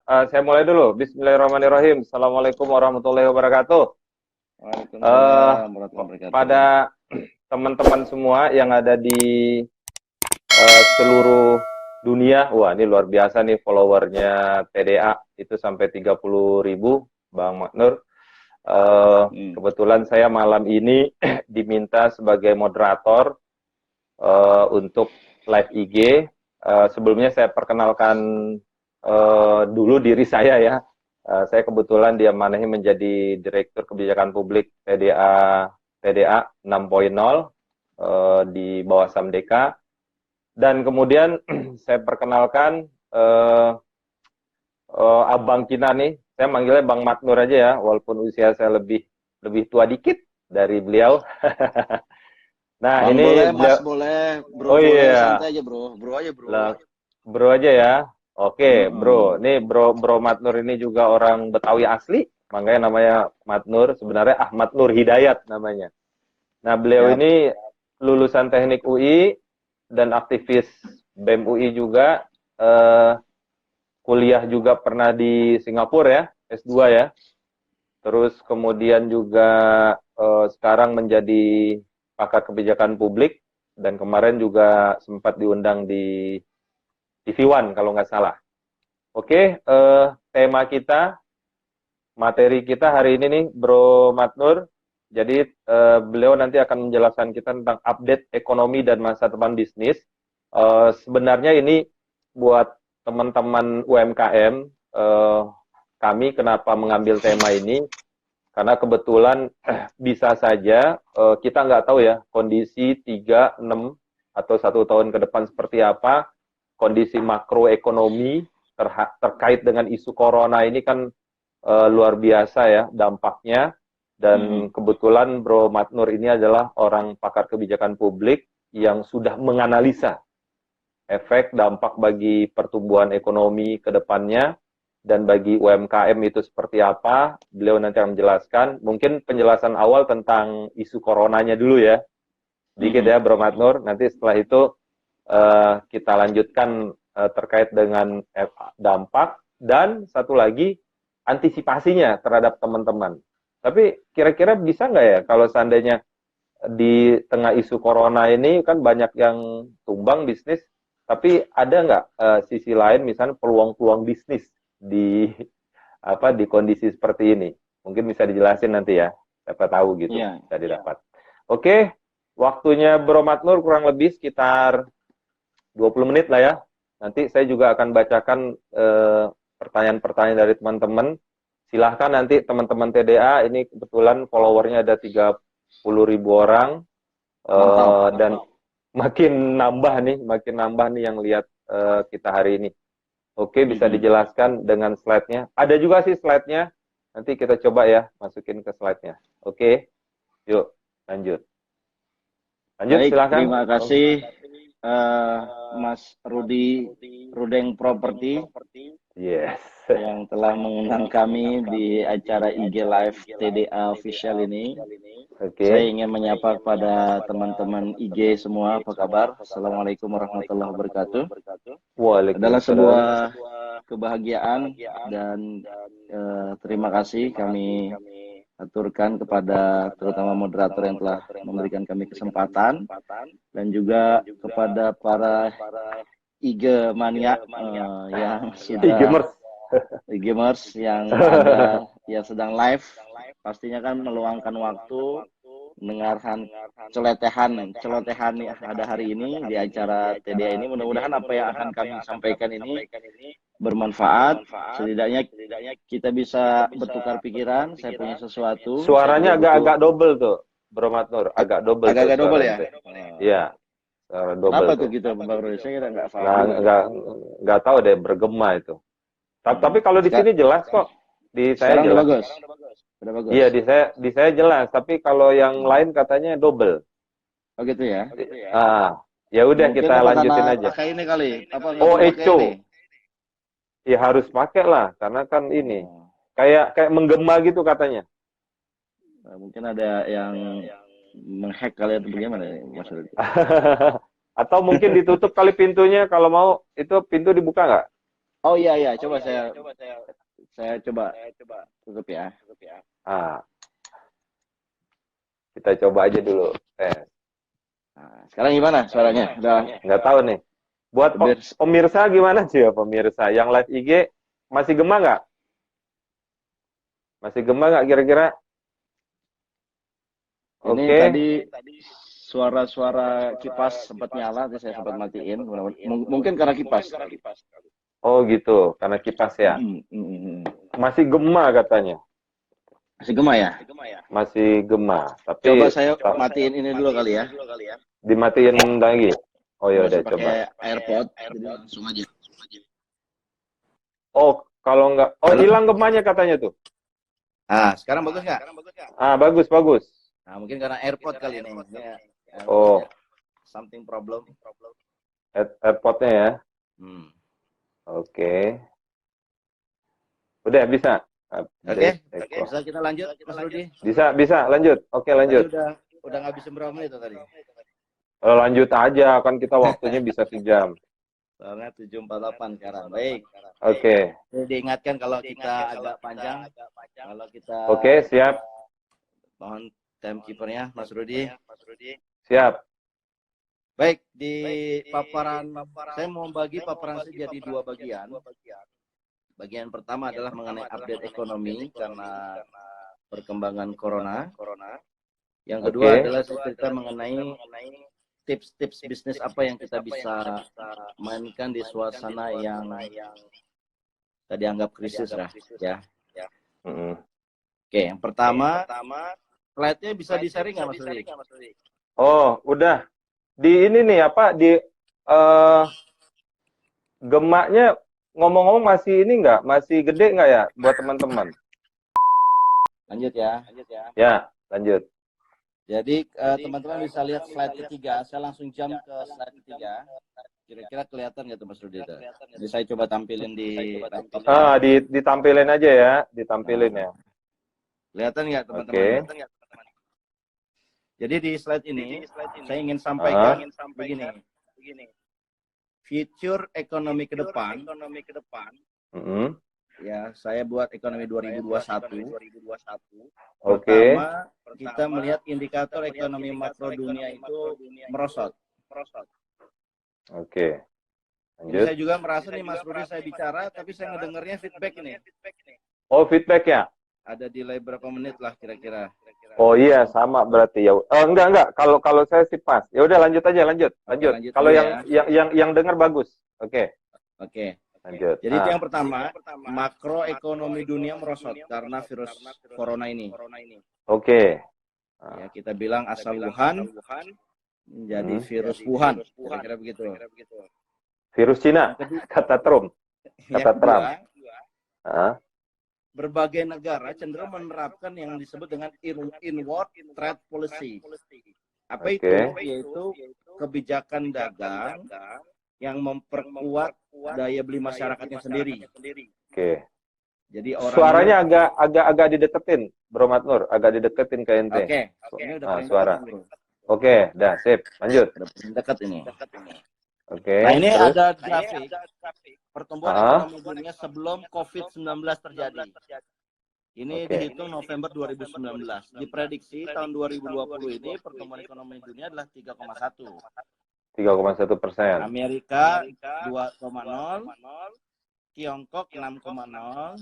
Saya mulai dulu. Bismillahirrahmanirrahim. Assalamualaikum warahmatullahi wabarakatuh. Eh, Waalaikumsalam warahmatullahi wabarakatuh. pada teman-teman semua yang ada di seluruh dunia, wah ini luar biasa nih followernya TDA itu sampai 30.000, Bang Maknur. Kebetulan saya malam ini diminta sebagai moderator untuk live IG. Sebelumnya saya perkenalkan dulu diri saya ya. Saya kebetulan diamanahi menjadi Direktur Kebijakan Publik TDA 6.0 di bawah Samdeka. Dan kemudian saya perkenalkan Abang kita nih, saya manggilnya Bang Maknur aja ya, walaupun usia saya lebih tua dikit dari beliau. Nah, Bang ini boleh, beliau, Mas boleh, Bro oh boleh, iya, santai aja Bro. Bro aja Bro. lah, bro aja ya. Oke, bro. Mm-mm. Nih bro Maknur ini juga orang Betawi asli, makanya namanya Maknur. Sebenarnya Ahmad Nur Hidayat namanya. Nah, beliau Siap. ini lulusan Teknik UI dan aktivis BEM UI juga. Kuliah juga pernah di Singapura ya, S2 ya. Terus kemudian juga sekarang menjadi pakar kebijakan publik dan kemarin juga sempat diundang di TV One kalau nggak salah. Oke, tema kita, materi kita hari ini nih, Bro Matnur. Jadi beliau nanti akan menjelaskan kita tentang update ekonomi dan masa depan bisnis. Sebenarnya ini buat teman-teman UMKM, kami kenapa mengambil tema ini? Karena kebetulan bisa saja kita nggak tahu ya kondisi 3, 6, atau 1 tahun ke depan seperti apa, kondisi makroekonomi terkait dengan isu corona ini kan luar biasa ya dampaknya. Dan kebetulan Bro Matnur ini adalah orang pakar kebijakan publik yang sudah menganalisa efek dampak bagi pertumbuhan ekonomi ke depannya dan bagi UMKM itu seperti apa. Beliau nanti akan menjelaskan. Mungkin penjelasan awal tentang isu coronanya dulu ya. Dikit ya Bro Matnur. Nanti setelah itu kita lanjutkan terkait dengan dampak dan satu lagi antisipasinya terhadap teman-teman. Tapi kira-kira bisa nggak ya kalau seandainya di tengah isu corona ini kan banyak yang tumbang bisnis, tapi ada nggak sisi lain misalnya peluang-peluang bisnis di di kondisi seperti ini? Mungkin bisa dijelasin nanti ya, siapa tahu gitu Iya. bisa didapat. Oke, waktunya Bro Matnur kurang lebih sekitar 20 menit lah ya. Nanti saya juga akan bacakan pertanyaan-pertanyaan dari teman-teman. Silahkan nanti teman-teman TDA, ini kebetulan followernya ada 30.000 orang. Mantap. Dan makin nambah nih yang lihat kita hari ini. Oke, bisa dijelaskan dengan slide-nya. Ada juga sih slide-nya. Nanti kita coba ya, masukin ke slide-nya. Oke, yuk lanjut. Lanjut, Baik, silahkan. terima kasih eh, Mas Rudeng Property Yes. yang telah mengundang kami di acara IG Live TDA Official ini. Saya Oke. ingin menyapa kepada teman-teman IG semua, apa kabar? Assalamualaikum warahmatullahi wabarakatuh. Adalah Waalaikumsalam. sebuah kebahagiaan dan terima kasih kami aturkan kepada terutama moderator yang telah memberikan kami kesempatan dan juga kepada para IG mania yang sudah E-gamers. gamers yang ada yang sedang live, pastinya kan meluangkan waktu mendengarkan celotehan yang ada hari ini di acara TDA ini. Mudah-mudahan apa yang akan kami sampaikan ini bermanfaat. Setidaknya kita bisa bertukar pikiran. Saya punya sesuatu, saya juga Suaranya butuh. agak-agak double tuh, Bro Matnur. Agak double tuh Agak-agak double suaranya ya. tuh. Iya, suara double Kenapa tuh tuh. gitu, Bang Rudi? Saya nggak paham Nggak, juga tuh. nggak, nggak tahu deh, bergema itu. Tapi kalau di sini jelas kok. Di saya Sekarang udah jelas. bagus. Udah bagus. Iya, di saya jelas. Tapi kalau yang lain katanya double. Oh gitu ya. Ya udah Mungkin kita apa karena lanjutin aja. pakai ini kali? Apa nggak Oh, perlu pakai ini? Echo. Ya harus pakai lah, karena kan ini Oh, kayak menggema gitu katanya. mungkin ada yang menghack kalian atau bagaimana Mas Rudi? Atau mungkin ditutup kali pintunya, kalau mau itu pintu dibuka nggak? Oh iya iya, coba saya coba tutup ya. Ah, kita coba aja dulu. Nah, sekarang gimana suaranya? Udah Nggak tahu nih. Buat pemirsa gimana sih ya pemirsa? Yang live IG masih gema nggak? Masih gema nggak kira-kira? ini Oke. tadi suara-suara kipas sempat nyala, tapi saya sempat matiin. Mungkin karena kipas. Oh gitu, karena kipas ya. Masih gema katanya. Masih gema ya? Masih gema. Tapi Coba saya matiin ini dulu kali ya. dimatiin lagi. Oh ya udah coba. Pakai AirPod, jadi langsung aja. Oh kalau nggak, oh hilang gemanya katanya tuh. Ah, sekarang bagus nggak? Ah bagus bagus. Nah, mungkin karena AirPod kali ini. Oh, something problem. AirPodnya ya. Oke. Udah bisa. Oke, bisa kita lanjut, Mas Rudi? Bisa lanjut. Oke lanjut. Udah ngabisin berapa menit tadi? Lanjut aja, kan kita waktunya bisa sejam. Soalnya 7:48 sekarang. Baik. Oke. Jadi diingatkan kalau kita agak panjang, kalau kita. Oke, siap. Mohon timekeepernya, Mas Rudi. Siap. Baik, di paparan saya mau bagi paparan saya jadi dua bagian. Bagian pertama adalah mengenai update ekonomi karena perkembangan corona. Yang kedua adalah cerita mengenai tips-tips bisnis apa yang kita bisa mainkan di suasana yang tadi anggap krisis lah, ya. Oke, yang pertama, slide-nya bisa di-sharing nggak, Mas Rudi? Oh, udah. Di ini nih apa di gemaknya ngomong-ngomong masih ini nggak? Masih gede nggak ya buat teman-teman? Lanjut ya. Ya, lanjut. Jadi teman-teman bisa lihat slide ketiga. Saya langsung jump ke slide ketiga. Kira-kira kelihatan nggak tuh Mas Rudi? Jadi saya coba tampilin di laptop. Ditampilin aja ya, ditampilin ya. Kelihatan nggak teman-teman? Jadi di slide ini saya ingin sampaikan begini. Future ekonomi ke depan. Ya, saya buat ekonomi 2021. Pertama, kita melihat indikator ekonomi makro dunia itu merosot. Oke. Ini saya juga merasa nih Mas Rudi saya bicara, tapi saya ngedengarnya feedback ini. Oh, feedback ya? Ada delay berapa menit lah kira-kira. Oh iya, sama berarti ya. Enggak. Kalau saya sih pas. Ya udah lanjut aja, lanjut. Kalau yang dengar bagus. Oke. Lanjut. Jadi itu yang pertama, makroekonomi dunia merosot karena virus corona ini. Oke. Ya, kita bilang asal Wuhan menjadi virus Wuhan, kira-kira begitu. Virus Cina, kata Trump. Berbagai negara cenderung menerapkan yang disebut dengan inward trade policy. Apa itu? Yaitu kebijakan dagang yang memperkuat daya beli masyarakatnya sendiri. Oke. Jadi orang suaranya agak dideketin, Bro Matnur, agak dideketin ke ente. Oke. Ini udah paling suara. dekat, Oke, dah sip. Lanjut. Udah paling dekat ini. Oke. Nah, ini terus? ada grafik pertumbuhan ekonomi dunia sebelum COVID-19 terjadi. Ini dihitung November 2019. Diprediksi tahun 2020 ini pertumbuhan ekonomi dunia adalah 3,1. 3,1%. Amerika 2,0, Tiongkok 6,0,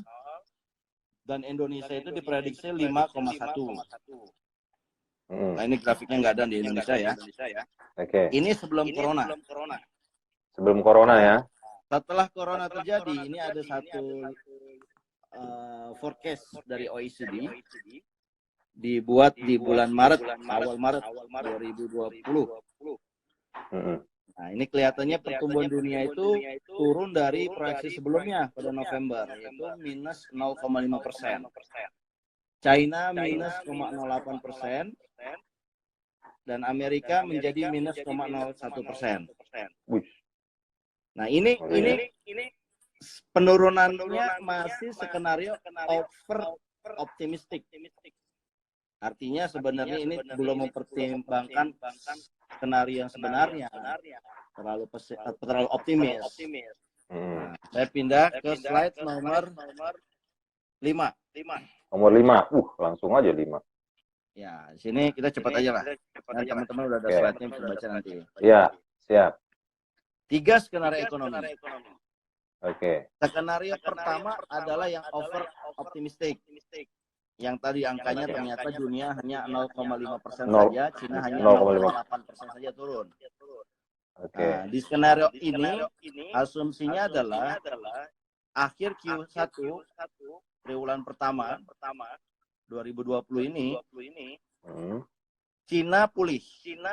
dan Indonesia itu diprediksi 5,1. Nah, ini grafiknya nggak ada di Indonesia ya. Oke. Ini sebelum corona. Sebelum corona ya. Setelah corona terjadi, ini ada satu forecast dari OECD dibuat di bulan Maret, awal Maret 2020. Nah, ini kelihatannya pertumbuhan dunia itu turun dari proyeksi sebelumnya pada November, yaitu minus 0,5%. China minus 0,08%, dan Amerika menjadi minus 0,01%. Nah, ini penurunannya masih skenario over optimistic. Artinya sebenarnya ini belum mempertimbangkan skenario yang sebenarnya, terlalu optimis. Nah, saya pindah ke slide nomor 5. Nomor 5. Langsung aja 5. Ya, di sini kita cepat aja lah. Dan teman-teman udah ada Oke. slide-nya bisa baca nanti. Ya, siap. 3 skenario ekonomi. Oke. Skenario pertama adalah yang over optimistic. Yang tadi angkanya ternyata dunia hanya 0,5% saja, Cina hanya 0,8% saja turun. Oke. Nah, di skenario ini asumsinya adalah akhir Q1 triwulan pertama 2020 ini Cina pulih.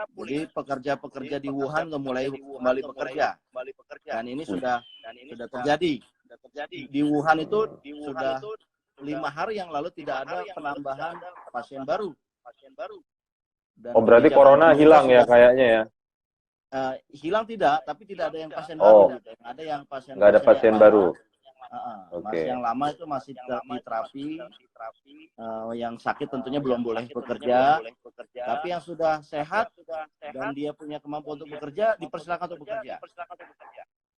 Jadi pekerja-pekerja di Wuhan mulai kembali bekerja. Dan ini sudah terjadi. Di Wuhan itu sudah 5 hari yang lalu tidak ada penambahan pasien baru. Dan berarti corona hilang ya kayaknya ya? Hilang tidak, tapi tidak ada yang pasien baru. Gitu. Ada yang pasien. Nggak ada pasien baru. Masih yang lama itu masih di terapi. Yang sakit tentunya belum boleh bekerja. Tapi yang sudah sehat dan dia punya kemampuan untuk bekerja, dipersilakan untuk bekerja.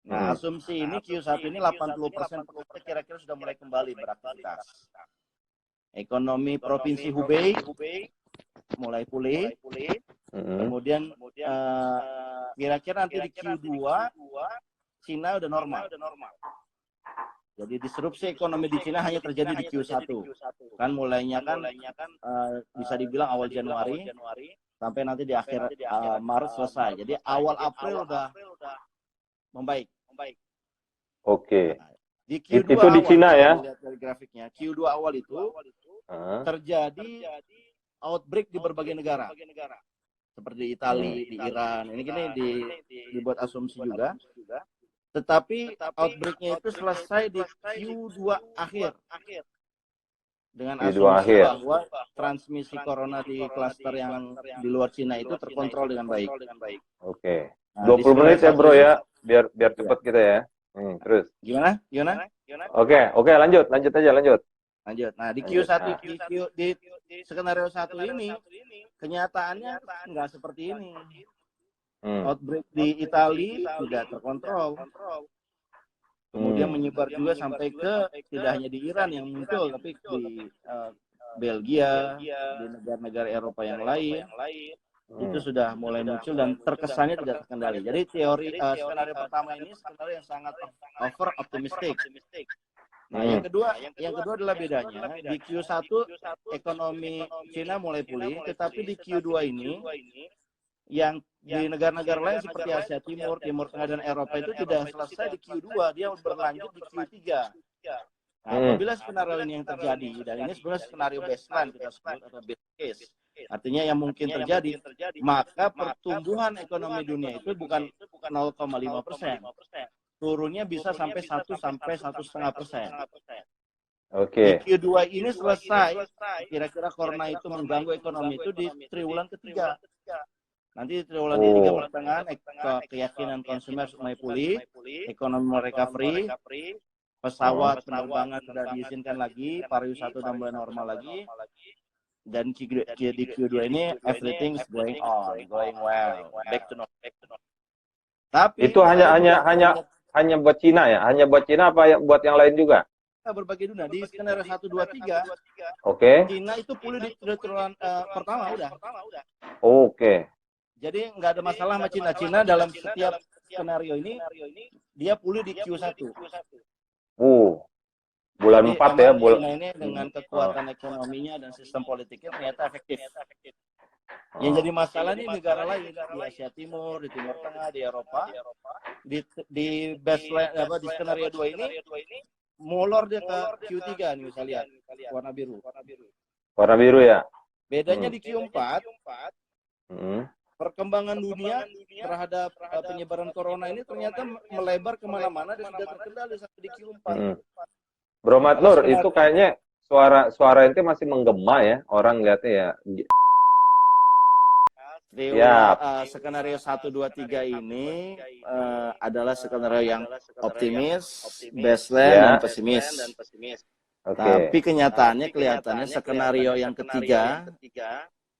Nah, asumsi ini Q1 ini 80% pekerja kira-kira sudah mulai kembali beraktivitas. Ekonomi Provinsi Hubei mulai pulih. Kemudian kira-kira nanti di Q2 Cina udah normal. Jadi disrupsi ekonomi di Cina hanya terjadi di Q1. Kan mulainya kan bisa dibilang awal Januari sampai nanti di akhir Maret selesai. Jadi awal April udah membaik. Oke. Di Q2 itu di Cina ya? Lihat dari grafiknya, Q2 awal itu terjadi outbreak di berbagai negara. Seperti Italia, di Iran. Ini dibuat asumsi juga. Tetapi outbreak-nya itu selesai di Q2 akhir. Dengan asumsi bahwa transmisi corona di klaster yang di luar Cina itu terkontrol dengan baik. Oke. 20 menit ya bro ya, biar cepat kita ya. Terus. Gimana? Oke, lanjut aja. Lanjut. Nah, di Q1 di skenario 1 ini kenyataannya nggak seperti ini. Outbreak di Italia tidak terkontrol. Kemudian menyebar juga sampai ke tidak hanya di Iran yang muncul, tapi di Belgia, di negara-negara Eropa yang lain. Itu sudah mulai muncul dan terkesannya tidak terkendali. Jadi teori skenario pertama ini skenario yang sangat over optimistic. Nah, yang kedua adalah bedanya di Q1 ekonomi Cina mulai pulih, tetapi di Q2 ini yang di negara-negara lain seperti Asia Timur, Timur Tengah dan Eropa itu tidak selesai di Q2, dia berlanjut di Q3. Nah, apabila skenario ini yang terjadi, dan ini sebenarnya skenario baseline kita sebut atau base case, artinya yang mungkin terjadi, maka pertumbuhan ekonomi dunia itu bukan 0,5%, turunnya bisa sampai 1 sampai 1,5%. Oke. Di Q2 ini selesai, kira-kira corona itu mengganggu ekonomi itu di triwulan ketiga. Nanti triwulan ketiga pertengahan keyakinan konsumen mulai pulih, ekonomi mereka free, pesawat penerbangan sudah diizinkan lagi, pariwisata sudah mulai normal lagi, dan di Q2 ini everything is going well, back to normal. Tapi itu hanya buat Cina ya? Hanya buat Cina apa buat yang lain juga? Berbagai dunia di skenario 1, 2, 3. Oke. Cina itu pulih di triwulan pertama udah. Oke. Jadi nggak ada masalah sama Cina. Cina dalam setiap skenario ini dia pulih di Q1. Bulan jadi 4 ya. Cina ini dengan kekuatan ekonominya dan sistem politiknya ternyata efektif. Yang jadi masalah ini negara lain di Asia Timur, di Timur Tengah, di Eropa, di baseline di skenario 2 ini molor dia ke Q3 nih bisa lihat warna biru. Warna biru ya. Bedanya di Q4 perkembangan dunia terhadap penyebaran corona ini ternyata melebar kemana-mana dan sudah terkendali sampai di Q4. Bro Matnur, itu kayaknya suara ente masih menggema ya, orang lihatnya ya. Skenario 1, 2, 3 ini adalah skenario yang optimis, baseline, dan pesimis. Oke. Tapi kelihatannya skenario yang ketiga,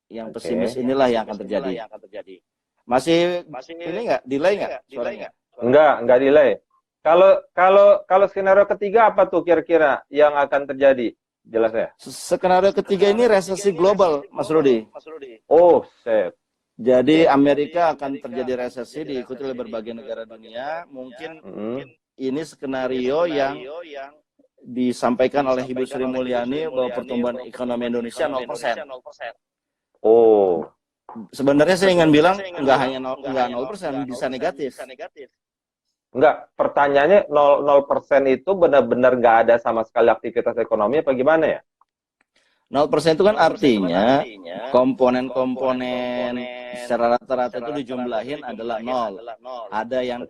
yang Oke. pesimis inilah yang akan terjadi. Masih ini nggak delay nggak suaranya? Enggak delay. Kalau skenario ketiga apa tuh kira-kira yang akan terjadi? Jelas ya? Skenario ketiga ini resesi global, Mas Rudi. Oh, set. Jadi Amerika akan terjadi resesi diikuti oleh berbagai negara dunia. Mungkin ini skenario yang disampaikan oleh Ibu Sri Mulyani bahwa pertumbuhan ekonomi Indonesia 0%. Oh. Sebenarnya saya ingin bilang nggak hanya 0%, bisa negatif. Enggak, pertanyaannya 0% itu benar-benar nggak ada sama sekali aktivitas ekonomi apa gimana ya? 0% itu kan artinya komponen-komponen secara rata-rata itu dijumlahin adalah 0. Ada yang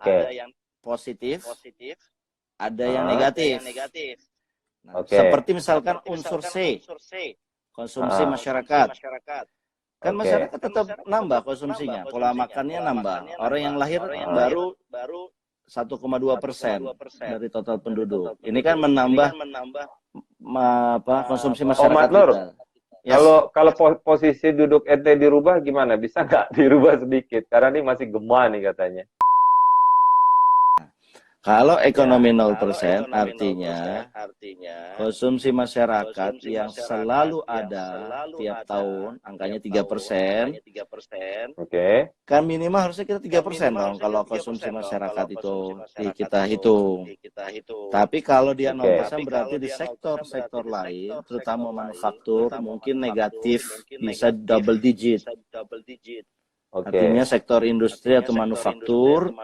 positif, ada yang negatif. Nah, seperti misalkan unsur C, konsumsi masyarakat. Kan masyarakat tetap nambah konsumsinya, pola makannya nambah. Orang yang lahir baru 1,2% dari total penduduk. Ini kan menambah konsumsi masyarakat kita. Yes. Kalau posisi duduk ente dirubah gimana? Bisa nggak dirubah sedikit? Karena ini masih gema nih katanya. Kalau ekonomi 0% artinya konsumsi masyarakat yang selalu ada tiap tahun, angkanya 3%. Oke. Kan minimal harusnya kita 3% dong kalau konsumsi masyarakat itu kita hitung. Tapi kalau dia 0% berarti di sektor-sektor lain, terutama manufaktur, mungkin negatif, bisa double digit. Artinya sektor industri atau manufaktur,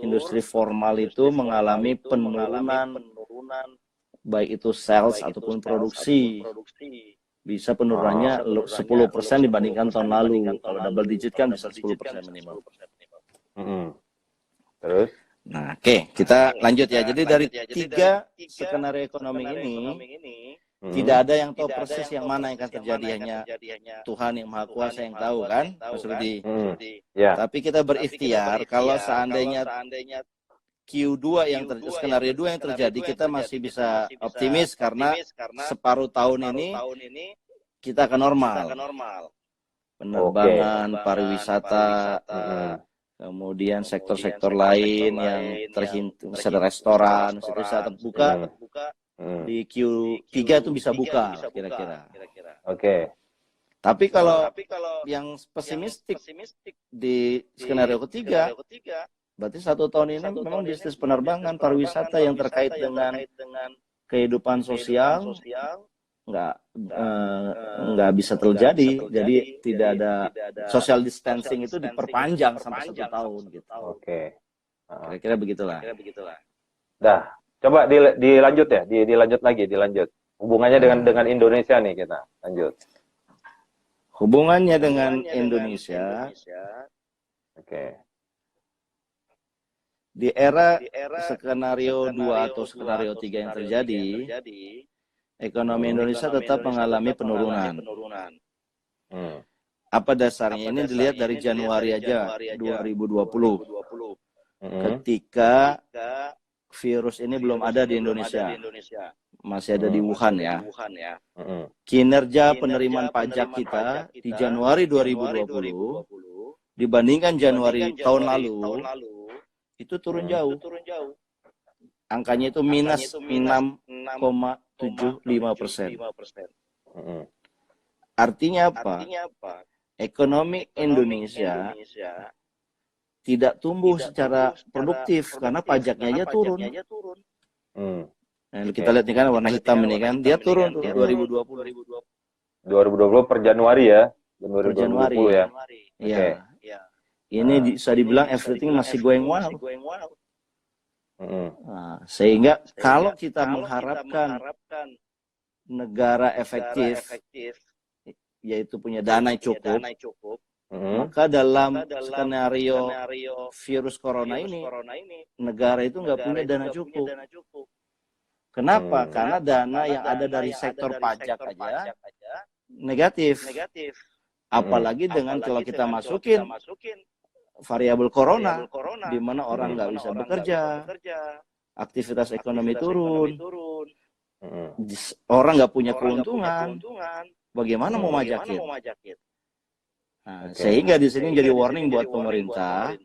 industri formal itu mengalami penurunan, baik itu sales ataupun produksi. Bisa penurunannya 10% dibandingkan tahun lalu. Kalau double digit kan bisa 10% minimal. Terus? Nah, oke, kita lanjut ya. Jadi dari 3 skenario ekonomi ini, tidak ada yang tahu persis yang mana yang akan terjadi, hanya Tuhan yang Maha Kuasa yang tahu kan, Mas Rudi. Tapi kita berikhtiar kalau seandainya Q2 skenario 2 yang terjadi, kita masih bisa optimis karena separuh tahun ini kita akan normal. Penerbangan, pariwisata, kemudian sektor-sektor lain yang terhitung, restoran, bisa terbuka. Di Q3 itu bisa buka kira-kira. Oke. Tapi kalau yang pesimistik di skenario ketiga, berarti 1 tahun ini memang bisnis penerbangan, pariwisata yang terkait dengan kehidupan sosial nggak bisa terjadi. Jadi tidak ada social distancing, itu diperpanjang sampai 1 tahun gitu. Oke. Kira-kira begitulah. Dah. Coba dilanjut ya, dilanjut. Hubungannya dengan Indonesia nih kita, lanjut. Hubungannya dengan Indonesia. Oke. Di era skenario 2 atau skenario 3 yang terjadi, ekonomi Indonesia tetap mengalami penurunan. Apa dasarnya? Ini dilihat dari Januari aja 2020. Ketika virus ini belum ada di Indonesia, masih ada di Wuhan ya. Kinerja penerimaan pajak kita di Januari 2020 dibandingkan Januari tahun lalu itu turun jauh. Angkanya itu minus 6,75%. Artinya apa? Ekonomi Indonesia tidak tumbuh secara produktif karena pajaknya aja turun. Nah, kita lihat nih kan warna hitam ini kan, dia turun 2020 per Januari ya. Per Januari ya. Iya. Ini bisa dibilang everything masih going well. Nah, sehingga kalau kita mengharapkan negara efektif, yaitu punya dana cukup, maka dalam skenario virus corona ini, negara itu nggak punya dana cukup. Kenapa? Karena dana yang ada dari sektor pajak aja negatif. Apalagi dengan kalau kita masukin variabel corona, di mana orang nggak bisa bekerja, aktivitas ekonomi turun. orang nggak punya keuntungan, bagaimana mau majakin? Nah, Oke. sehingga di sini jadi warning buat pemerintah.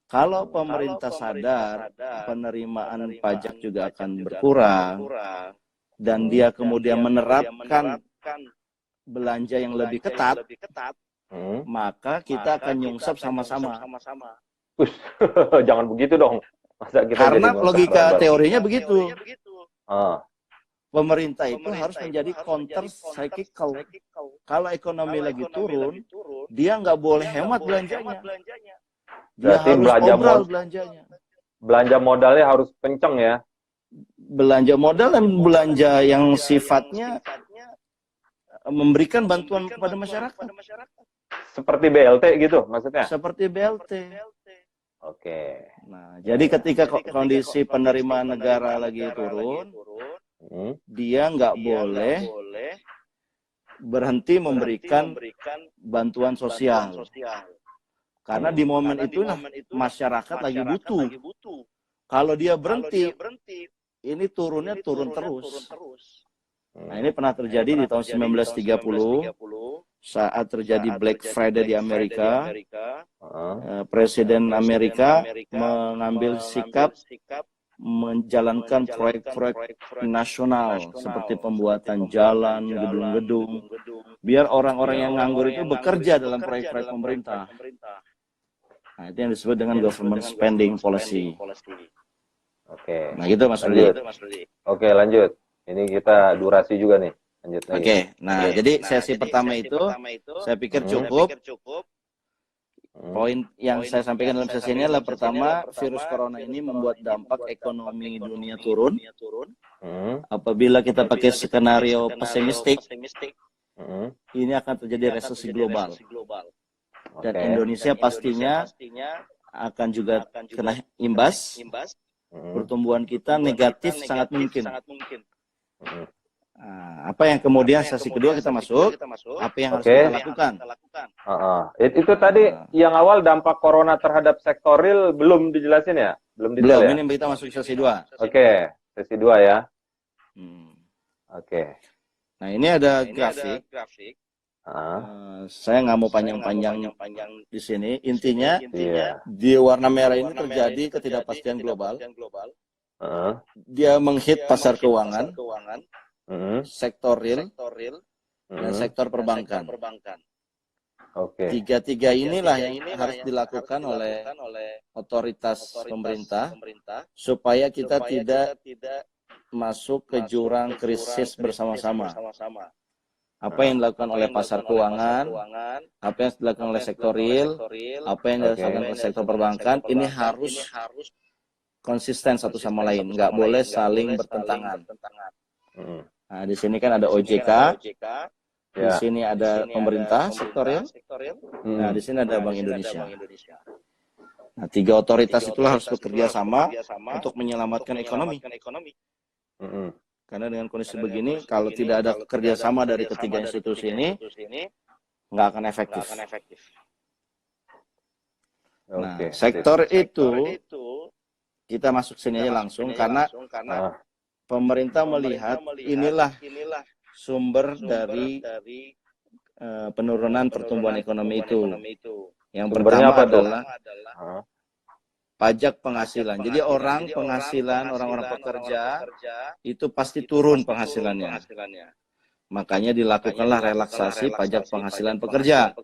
Kalau pemerintah sadar penerimaan pajak juga akan berkurang dan dia kemudian menerapkan belanja yang lebih ketat, maka kita akan nyungsep sama-sama. Jangan begitu dong. Masa kita Karena jadi logika barbar? teorinya begitu. Ah, Pemerintah itu harus menjadi counter cyclical. Kalau ekonomi lagi turun, dia nggak boleh hemat belanjanya. Dia berarti harus obral belanjanya. belanja modalnya harus kenceng ya. Belanja modal dan belanja yang sifatnya memberikan bantuan kepada masyarakat. Seperti BLT gitu maksudnya? Seperti BLT. Oke. Nah, jadi ketika kondisi penerimaan negara lagi turun, dia nggak boleh berhenti memberikan bantuan sosial. Karena di momen itulah masyarakat lagi butuh. Kalau dia berhenti, ini turunnya turun terus. Nah, ini pernah terjadi di tahun 1930 saat terjadi Black Friday di Amerika. Presiden Amerika mengambil sikap menjalankan proyek-proyek nasional seperti pembuatan jalan, gedung-gedung, biar orang-orang yang nganggur itu bekerja dalam proyek-proyek pemerintah. Nah, itu yang disebut dengan government spending policy. Oke. Nah, gitu Mas Rudi. Oke, lanjut. Ini kita durasi juga nih. Lanjut lagi. Oke, nah jadi sesi pertama itu saya pikir cukup. Poin yang saya sampaikan dalam sesi ini adalah pertama, virus corona ini membuat dampak ekonomi dunia turun. Apabila kita pakai skenario pesimistik, ini akan terjadi resesi global. Dan Indonesia pastinya akan juga kena imbas. Pertumbuhan kita negatif sangat mungkin. Nah, apa yang kemudian sesi kedua kita masuk, apa yang harus kita lakukan? Itu tadi yang awal dampak corona terhadap sektor real belum dijelasin ya? Belum detail ya? Ini kita masuk sesi 2. Oke, sesi 2 ya. Oke. Nah, ini ada grafik. Saya nggak mau panjang-panjang di sini. Intinya, di warna merah ini terjadi ketidakpastian global. Dia menghit pasar keuangan, sektor real, dan sektor perbankan. Tiga-tiga inilah yang harus dilakukan oleh otoritas pemerintah supaya kita tidak masuk ke jurang krisis bersama-sama. Apa yang dilakukan oleh pasar keuangan, apa yang dilakukan oleh sektor real, apa yang dilakukan oleh sektor perbankan, ini harus konsisten satu sama lain, nggak boleh saling bertentangan. Nah, di sini kan ada OJK, di sini ada pemerintah sektorial, nah di sini ada Bank Indonesia. Nah, tiga otoritas itulah harus bekerja sama untuk menyelamatkan ekonomi. Karena dengan kondisi begini, kalau tidak ada kerjasama dari ketiga institusi ini, nggak akan efektif. Nah, sektor itu kita masuk sini aja langsung karena pemerintah melihat inilah sumber dari penurunan pertumbuhan ekonomi itu. Yang pertama adalah pajak penghasilan. Jadi orang-orang pekerja itu pasti turun penghasilannya. Makanya dilakukanlah relaksasi pajak penghasilan pekerja.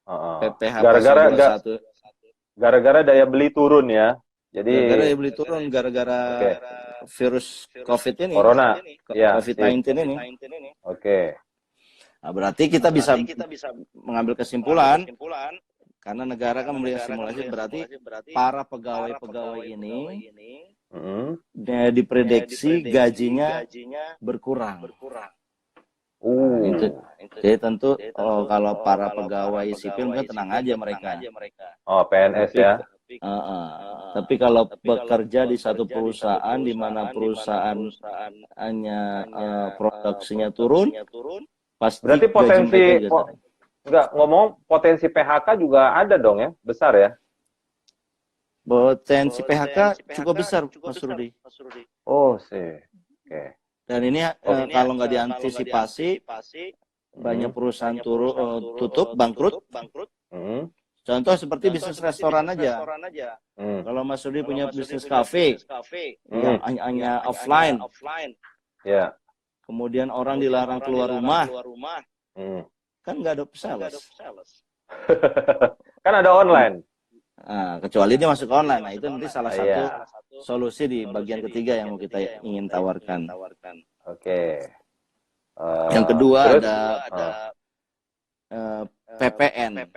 PPh gara-gara daya beli turun ya. Jadi gara-gara daya beli turun gara-gara virus COVID ini. Corona. COVID-19 ini. Oke. Nah, berarti kita bisa mengambil kesimpulan karena negara kan memberikan simulasi, berarti para pegawai-pegawai ini diprediksi gajinya berkurang. Itu. Jadi tentu kalau para pegawai sipil mungkin tenang aja mereka. PNS ya. Tapi kalau bekerja di satu perusahaan di mana perusahaan hanya produksinya turun, pasti berarti potensi potensi PHK juga ada dong ya, besar ya? Potensi PHK cukup besar, Mas Rudi. Oh sih, oke. Dan ini kalau nggak diantisipasi, banyak perusahaan tutup, bangkrut. Contoh seperti bisnis restoran aja. Kalau Mas Rudi punya bisnis kafe yang hanya offline, Ya. kemudian orang dilarang keluar rumah, kan nggak ada sales. Kan ada online. Nah, kecuali dia masuk ke online. Nah, itu nanti salah satu solusi di bagian ketiga yang mau kita ingin tawarkan. Oke. Yang kedua terus? ada PPN.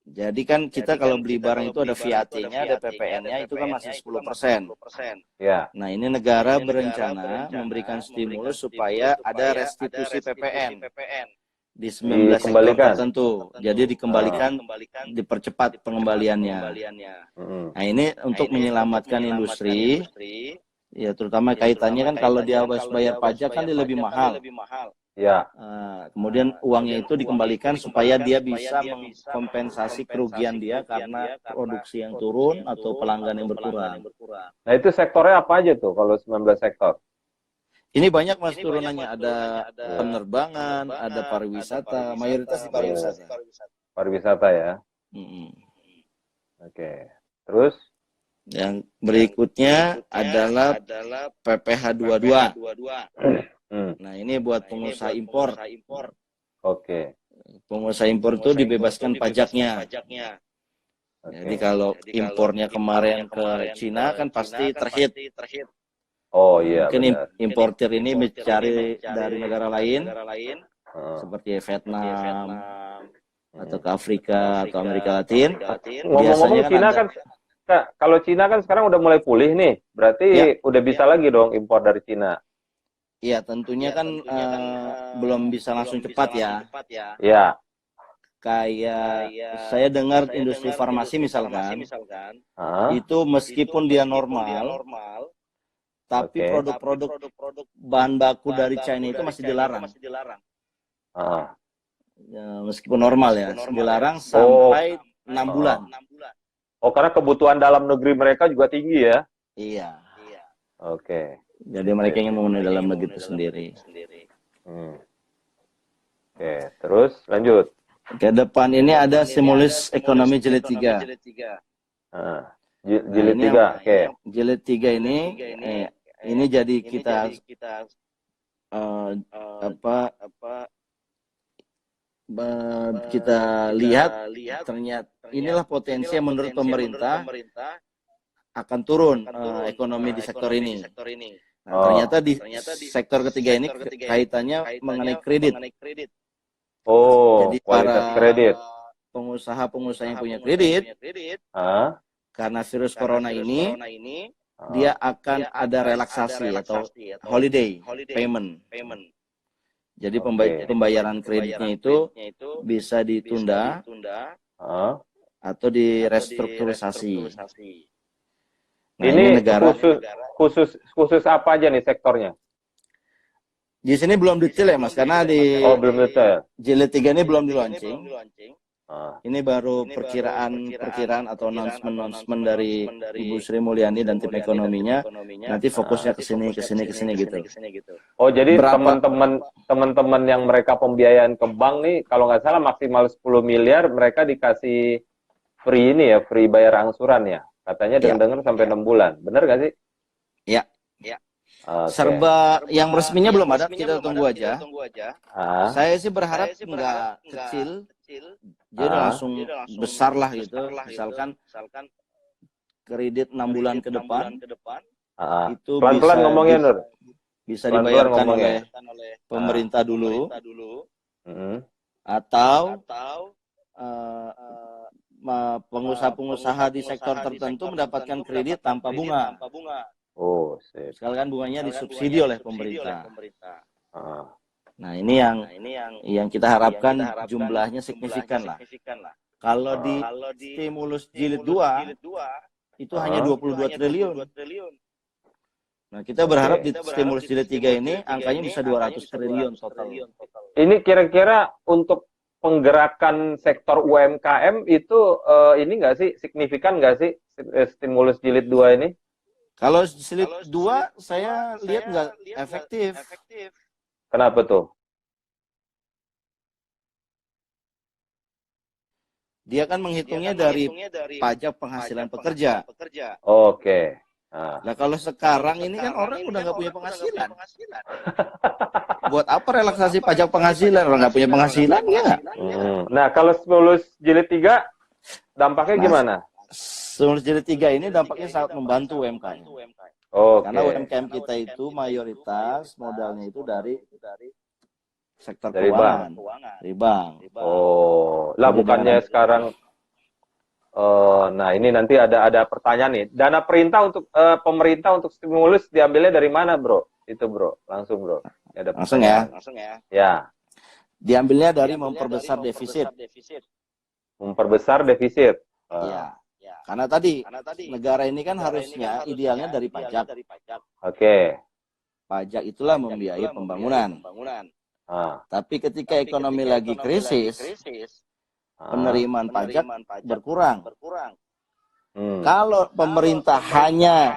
Jadi kan kita kalau beli barang itu ada VAT-nya, ada PPN-nya, itu kan masih 10%. Ya. Nah, ini negara berencana memberikan stimulus supaya ada restitusi PPN di 19 sektor tertentu. Jadi dikembalikan, dipercepat pengembaliannya. Nah, ini untuk menyelamatkan industri, ya terutama kaitannya kan kalau dia harus bayar pajak kan dia lebih mahal. Ya. Kemudian uangnya itu dikembalikan supaya dia bisa mengkompensasi kerugian dia karena produksi yang turun atau pelanggan yang berkurang. Nah, itu sektornya apa aja tuh kalau 19 sektor? Ini banyak Mas turunannya, ada penerbangan, ada pariwisata, mayoritas di pariwisata. Pariwisata ya. Oke. Terus? Yang berikutnya adalah PPh 22. Nah, ini buat pengusaha impor. Oke. Pengusaha impor itu dibebaskan pajaknya. Jadi kalau impornya kemarin ke Cina kan pasti terhit. Oh iya. Mungkin benar. importir ini mencari dari negara lain, seperti Vietnam, atau ke Afrika atau Amerika Latin. Ngomong-ngomong Cina kan, kalau Cina kan sekarang udah mulai pulih nih, berarti udah bisa lagi dong impor dari Cina. Iya, tentunya kan belum bisa langsung cepat ya. Iya. Kayak saya dengar industri farmasi misalkan, itu meskipun dia normal, tapi produk-produk bahan baku dari China itu masih dilarang. Ya, meskipun normal ya, dilarang sampai 6 bulan. Oh, karena kebutuhan dalam negeri mereka juga tinggi ya? Iya. Oke. Jadi mereka ingin memenuhi dalam negeri itu sendiri. Oke, terus lanjut. Ke depan ini ada stimulus ekonomi jilid 3. Jilid 3, oke. Jilid 3 ini jadi kita kita lihat ternyata inilah potensi yang menurut pemerintah akan turun ekonomi di sektor ini. Nah, ternyata di sektor ketiga ini kaitannya mengenai kredit. Oh, jadi kualitas para kredit. Pengusaha yang punya kredit, karena virus corona ini, dia akan ada relaksasi atau holiday payment. Jadi pembayaran kreditnya itu bisa ditunda atau direstrukturisasi. Nah, ini negara khusus apa aja nih sektornya? Di sini belum detail ya Mas, karena di belum detail. Jilid 3 ini belum di launching. Ini baru perkiraan atau announcement dari Ibu Sri Mulyani dan tim ekonominya. Nanti fokusnya ke sini gitu. Oh, jadi teman-teman yang mereka pembiayaan ke bank nih, kalau nggak salah maksimal 10 miliar mereka dikasih free ini ya, free bayar angsuran ya. Katanya dengar sampai 6 bulan. Benar nggak sih? Iya. Serba yang resminya belum ada, kita tunggu aja. Saya sih berharap nggak kecil, jadi langsung besar lah gitu. Misalkan kredit 6 bulan ke depan, itu pelan-pelan ngomongnya Nur. Bisa dibayarkan oleh pemerintah dulu, atau pengusaha-pengusaha di sektor tertentu mendapatkan kredit tanpa bunga. Oh, sip. Sekalian bunganya disubsidi oleh pemerintah. Nah, ini yang kita harapkan jumlahnya signifikan lah. Kalau di stimulus jilid 2 itu hanya 22 triliun. Nah, kita berharap di stimulus jilid 3 ini angkanya bisa 200 triliun total. Ini kira-kira untuk penggerakan sektor UMKM itu ini nggak sih, signifikan nggak sih stimulus jilid 2 ini? Kalau jilid 2 saya lihat nggak efektif. Kenapa tuh? Dia kan menghitungnya dari pajak penghasilan pekerja. Oke. Nah. Nah kalau sekarang ini kan orang udah nggak punya penghasilan. Buat apa relaksasi pajak penghasilan? Orang nggak punya penghasilan ya. Nah kalau stimulus jilid 3 dampaknya gimana? Stimulus jilid 3 ini dampaknya sangat membantu UMKM. Karena UMKM kita itu mayoritas modalnya itu dari sektor dari keuangan, dari bank. Oh, lah Jadi bukannya sekarang nah ini nanti ada pertanyaan nih. Dana pemerintah untuk stimulus diambilnya dari mana, Bro? Itu, Bro. Langsung, Bro. Ada langsung ya. Ya. Diambilnya dari memperbesar defisit. Memperbesar defisit. Iya. Karena tadi negara ini kan harusnya idealnya dari pajak. Oke. Pajak itulah membiayai pembangunan. Tapi ketika ekonomi lagi krisis, penerimaan pajak berkurang. Kalau pemerintah hanya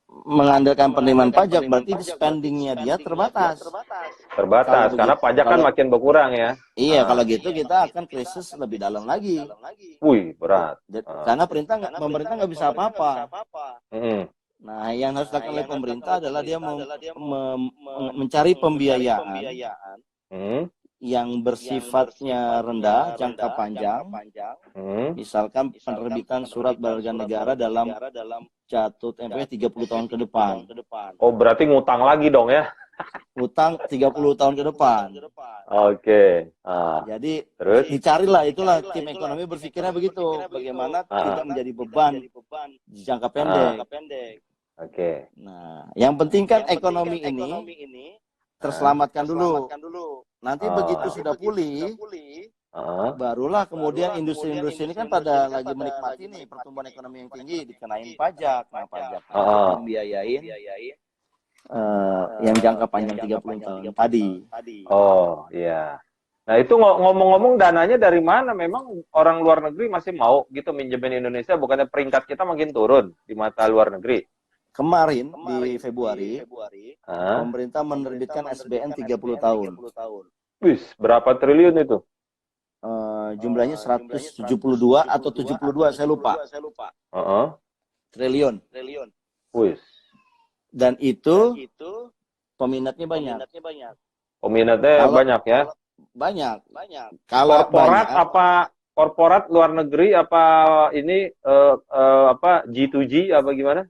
mengandalkan penerimaan pajak, berarti spendingnya dia terbatas. Terbatas, karena pajak kan makin berkurang ya. Iya, kalau gitu kita akan krisis lebih dalam lagi. Wih, berat. Karena pemerintah nggak bisa apa-apa. Nah, yang harus dilakukan oleh pemerintah adalah dia mencari pembiayaan yang bersifatnya rendah, jangka panjang. Misalkan penerbitan surat berharga negara dalam jatuh tempohnya 30 tahun ke depan. Oh, berarti ngutang lagi dong ya? Utang 30 tahun ke depan. Oke. Jadi terus dicarilah, itulah tim ekonomi berpikirnya begitu. Bagaimana tidak menjadi beban di jangka pendek. Oke. Nah, yang penting kan ekonomi ini terselamatkan dulu. Nanti begitu sudah pulih, barulah kemudian industri-industri ini kan pada lagi menikmati nih pertumbuhan ekonomi yang tinggi, dikenain pajak. Nah, pajak membiayain yang jangka panjang 30 tahun tadi. Oh, iya. Nah, itu ngomong-ngomong dananya dari mana? Memang orang luar negeri masih mau gitu minjemin Indonesia, bukannya peringkat kita makin turun di mata luar negeri? Kemarin di Februari, pemerintah menerbitkan SBN 30 tahun. Wih, berapa triliun itu? Jumlahnya 172 atau 72, saya lupa. Triliun. Wih. Dan itu peminatnya banyak. Peminatnya banyak ya? Banyak. Kalau korporat luar negeri apa ini G2G apa gimana?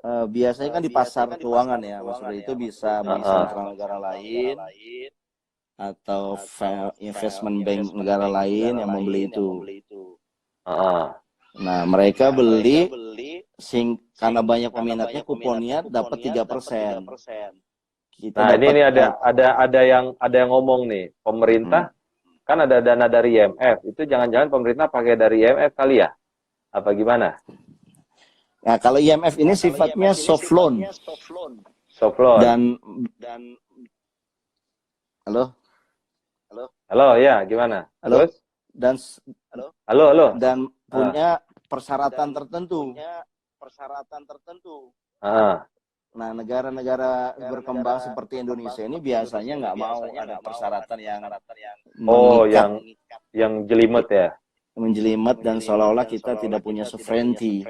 Biasanya kan di pasar keuangan ya, maksudnya itu bisa beli sentral negara lain atau investment bank negara lain yang membeli itu. Nah, mereka beli karena banyak peminatnya, kuponnya dapat 3%. Nah, ini ada yang ngomong nih, pemerintah kan ada dana dari IMF, itu jangan-jangan pemerintah pakai dari IMF kali ya? Apa gimana? Nah, kalau IMF ini sifatnya soft loan. Soft loan. Dan Halo, ya, gimana? Halo. Terus? Halo. Dan punya persyaratan tertentu. Nah, negara-negara berkembang seperti Indonesia ini biasanya nggak mau ada persyaratan yang yang jelimet ya. Menjelimet dan seolah-olah kita tidak punya sovereignty.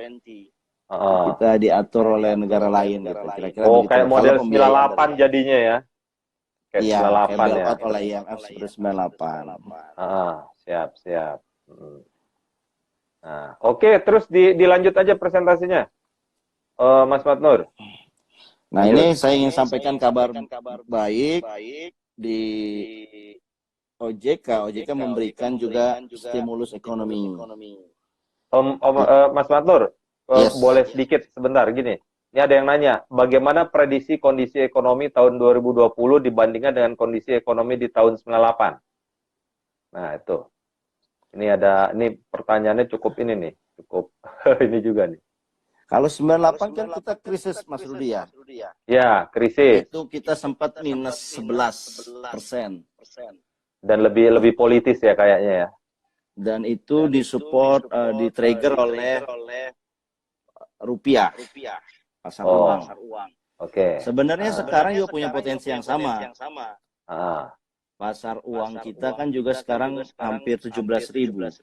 Kita diatur oleh negara lain gitu. Kira-kira kayak model 98 jadinya ya. Kayak 98 kayak ya. Oleh IMF seperti 98. Siap. Nah, oke, terus dilanjut aja presentasinya. Mas Matnur. Nah, ini saya ingin sampaikan kabar baik di OJK. OJK memberikan juga stimulus ekonomi. Mas Matnur, boleh sedikit sebentar gini. Ini ada yang nanya, bagaimana prediksi kondisi ekonomi tahun 2020 dibandingkan dengan kondisi ekonomi di tahun 98? Nah, itu. Ini pertanyaannya cukup ini ini juga nih. Kalau 98 kan kita krisis, Mas Rudi ya? Ya, krisis. Itu kita sempat minus 11%. Dan lebih politis ya kayaknya ya. Dan itu disupport, di-trigger oleh rupiah. pasar Oh, uang. oke. Sebenarnya sekarang juga punya potensi yang sama. Ah. Pasar uang kita kan juga sekarang hampir 17.000.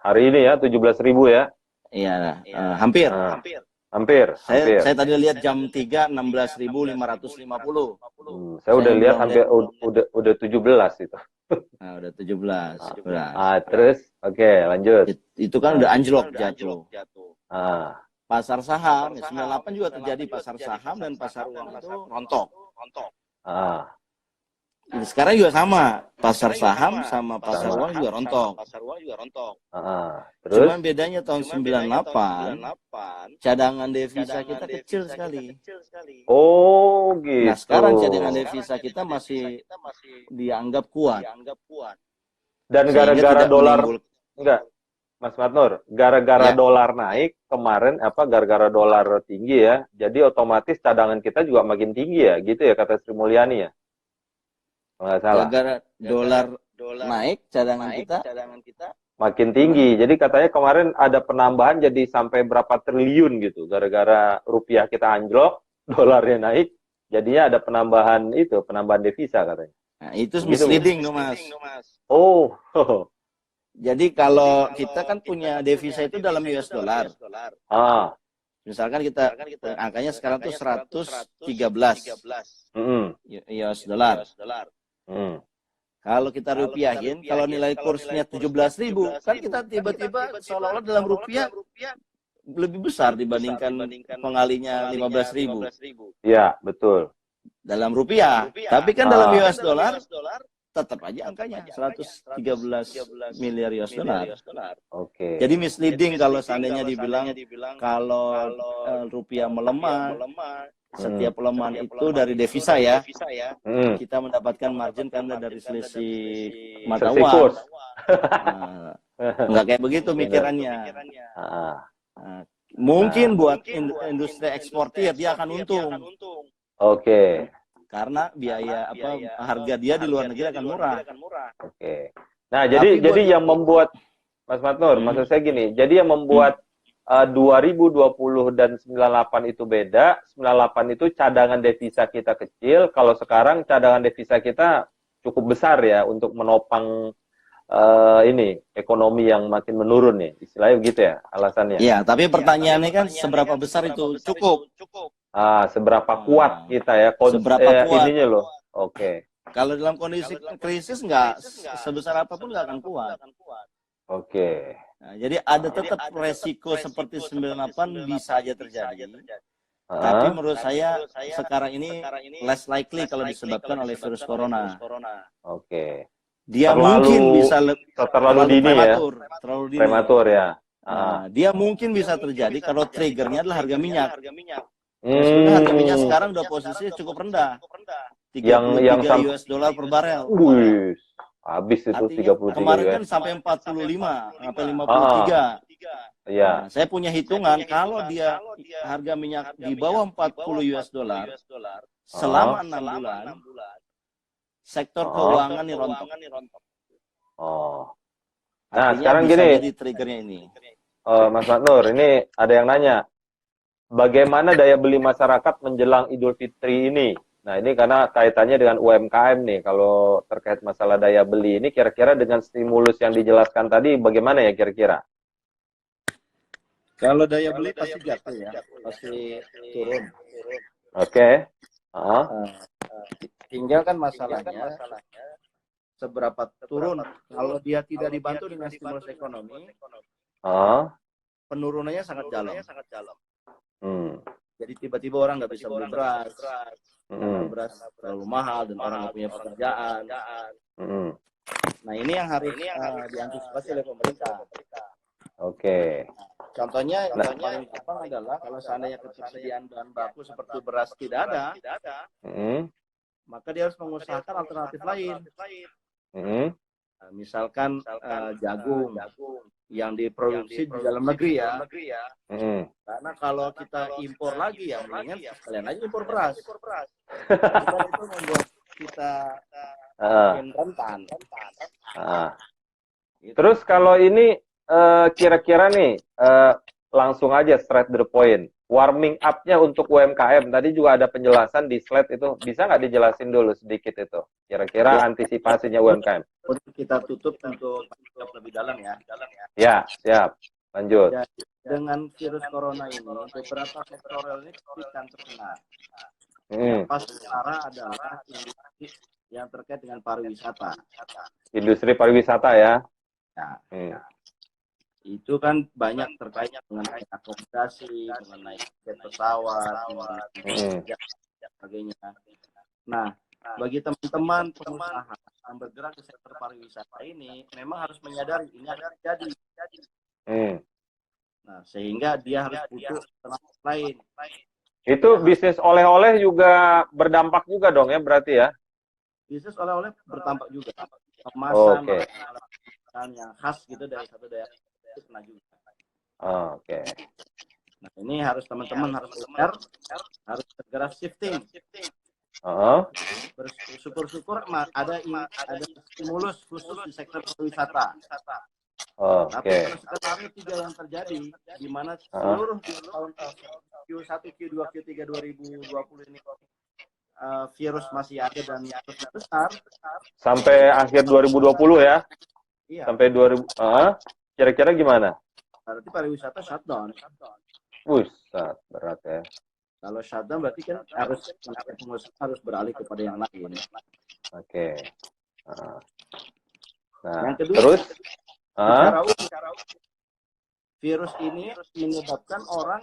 Hari ini ya 17.000 ya. Iya, hampir. Ah, hampir. Saya tadi lihat jam 3 16.550. Saya udah Saya lihat belum hampir udah 17 itu. Nah, udah 17. Terus oke, lanjut. Itu kan udah anjlok jatuh. Ah, Pasar saham, ya 98 juga terjadi pasar saham dan pasar uang itu rontok. ah, Sekarang juga sama, pasar saham sama pasar uang juga rontok. terus? Cuman bedanya tahun 98, cadangan devisa kita kecil sekali. Oh, gitu. Nah, sekarang cadangan devisa kita masih dianggap kuat. Dan Sehingga gara-gara tidak dolar, menimbul- enggak, Mas Matnur, gara-gara Ya. dolar naik kemarin, gara-gara dolar tinggi ya, jadi otomatis cadangan kita juga makin tinggi ya, gitu ya kata Sri Mulyani ya, kalau nggak salah. Gara-gara dolar naik, cadangan kita Makin tinggi, jadi katanya kemarin ada penambahan jadi sampai berapa triliun gitu, gara-gara rupiah kita anjlok, dolarnya naik, jadinya ada penambahan devisa katanya. Nah, itu Gitu. misleading dong, Mas. Oh, Jadi kalau kita kan punya devisa itu dalam US dollar. ah, Misalkan kita angkanya sekarang tuh 113 US dollar. hmm. Kalau kita rupiahin, kalau nilai kursnya 17.000, kan kita tiba-tiba seolah-olah dalam rupiah lebih besar dibandingkan pengalinya 15.000 Iya, betul. dalam rupiah. Tapi kan dalam US dollar tetap aja angkanya 113 miliar US dollar. Oke. Jadi misleading kalau seandainya dibilang kalau rupiah melemah, setiap pelemahan itu dari devisa ya. Kita mendapatkan margin karena dari selisih mata Selisih uang. kurs. Enggak kayak begitu mikirannya. Mungkin buat industri eksportir dia akan untung. Oke. Karena biaya harga dia di luar negeri akan murah. Oke. Nah, jadi yang membuat Mas Matnur, maksud saya gini, jadi yang membuat 2020 dan 98 itu beda. 98 itu cadangan devisa kita kecil, kalau sekarang cadangan devisa kita cukup besar ya untuk menopang ekonomi yang makin menurun nih, istilahnya begitu ya alasannya. Iya, tapi pertanyaannya kan seberapa besar itu cukup? Seberapa kuat kita ya, seberapa kuat ininya loh. Oke. Kalau dalam kondisi krisis nggak sebesar apapun nggak akan kuat. Oke. Nah, jadi ada tetap resiko seperti 98 bisa aja terjadi. Tapi menurut saya sekarang ini less likely kalau disebabkan oleh virus corona. Oke. Dia mungkin bisa terlalu dini prematur, ya. terlalu dini. Prematur ya. Dia mungkin bisa terjadi kalau triggernya adalah harga minyak. Sebenarnya harga minyak sekarang udah posisinya cukup rendah. 33 US dollar per barel. Habis itu 33 kemarin kan sampai 45, sampai 53. Iya. Saya punya hitungan kalau dia harga minyak di bawah 40 US dollar selama 6 bulan, sektor keuangan nih rontok. Nah, artinya sekarang bisa gini. Jadi triggernya ini. Mas Matnur, ini ada yang nanya. Bagaimana daya beli masyarakat menjelang Idul Fitri ini? Nah, ini karena kaitannya dengan UMKM nih. Kalau terkait masalah daya beli ini, kira-kira dengan stimulus yang dijelaskan tadi, bagaimana ya kira-kira? Kalau daya beli pasti jatuh ya, pasti turun. Oke. Tinggal kan masalahnya seberapa turun. Kalau dia tidak dibantu dengan stimulus ekonomi, penurunannya sangat dalam. Jadi tiba-tiba orang nggak bisa beli beras, beras terlalu mahal dan orang nggak punya pekerjaan. Nah, ini yang harus diantisipasi oleh pemerintah. Oke. Contohnya yang paling gampang adalah kalau seandainya ketersediaan bahan baku seperti beras tidak ada, maka dia harus mengusahakan alternatif lain. Nah, misalkan jagung yang diproduksi di dalam negeri ya. Karena kalau kita impor lagi ya mendingan sekalian aja impor beras. Itu membuat kita makin rentan. Terus kalau ini kira-kira nih langsung aja straight to the point. warming up-nya untuk UMKM. Tadi juga ada penjelasan di slide itu. Bisa nggak dijelasin dulu sedikit itu? Kira-kira Ya, antisipasinya UMKM. untuk kita tutup untuk lebih dalam ya. Ya, siap. Lanjut. Ya, dengan virus corona ini, beberapa sektor real ini akan terkena. Yang pasti utara adalah industri yang terkait dengan pariwisata. Industri pariwisata ya. Ya. Itu kan banyak terkait mengenai akomodasi, mengenai tiket pesawat, mengenai sebagainya. Nah, bagi teman-teman pengusaha yang bergerak di sektor pariwisata ini, memang harus menyadari ini akan terjadi. Nah, sehingga dia harus butuh alternatif lain. Itu bisnis oleh-oleh juga berdampak juga dong ya berarti ya? Bisnis oleh-oleh berdampak juga. Kemasan, yang khas gitu dari satu daerah itu kena juga. Oke. Nah, ini harus teman-teman harus aware, harus segera shifting. Bersyukur-syukur ada stimulus khusus di sektor pariwisata. Tapi kalau skenario 3 yang terjadi, di mana seluruh tahun Q1, Q2, Q3 2020 ini virus masih ada dan terus besar. Sampai akhir 2020 ya? Iya. Sampai 2000, kira-kira gimana? Berarti pariwisata shutdown. Berat ya. Kalau shutdown berarti kan pengusaha harus beralih kepada yang lain. Oke. Nah, yang kedua, terus? Secara virus ini menyebabkan orang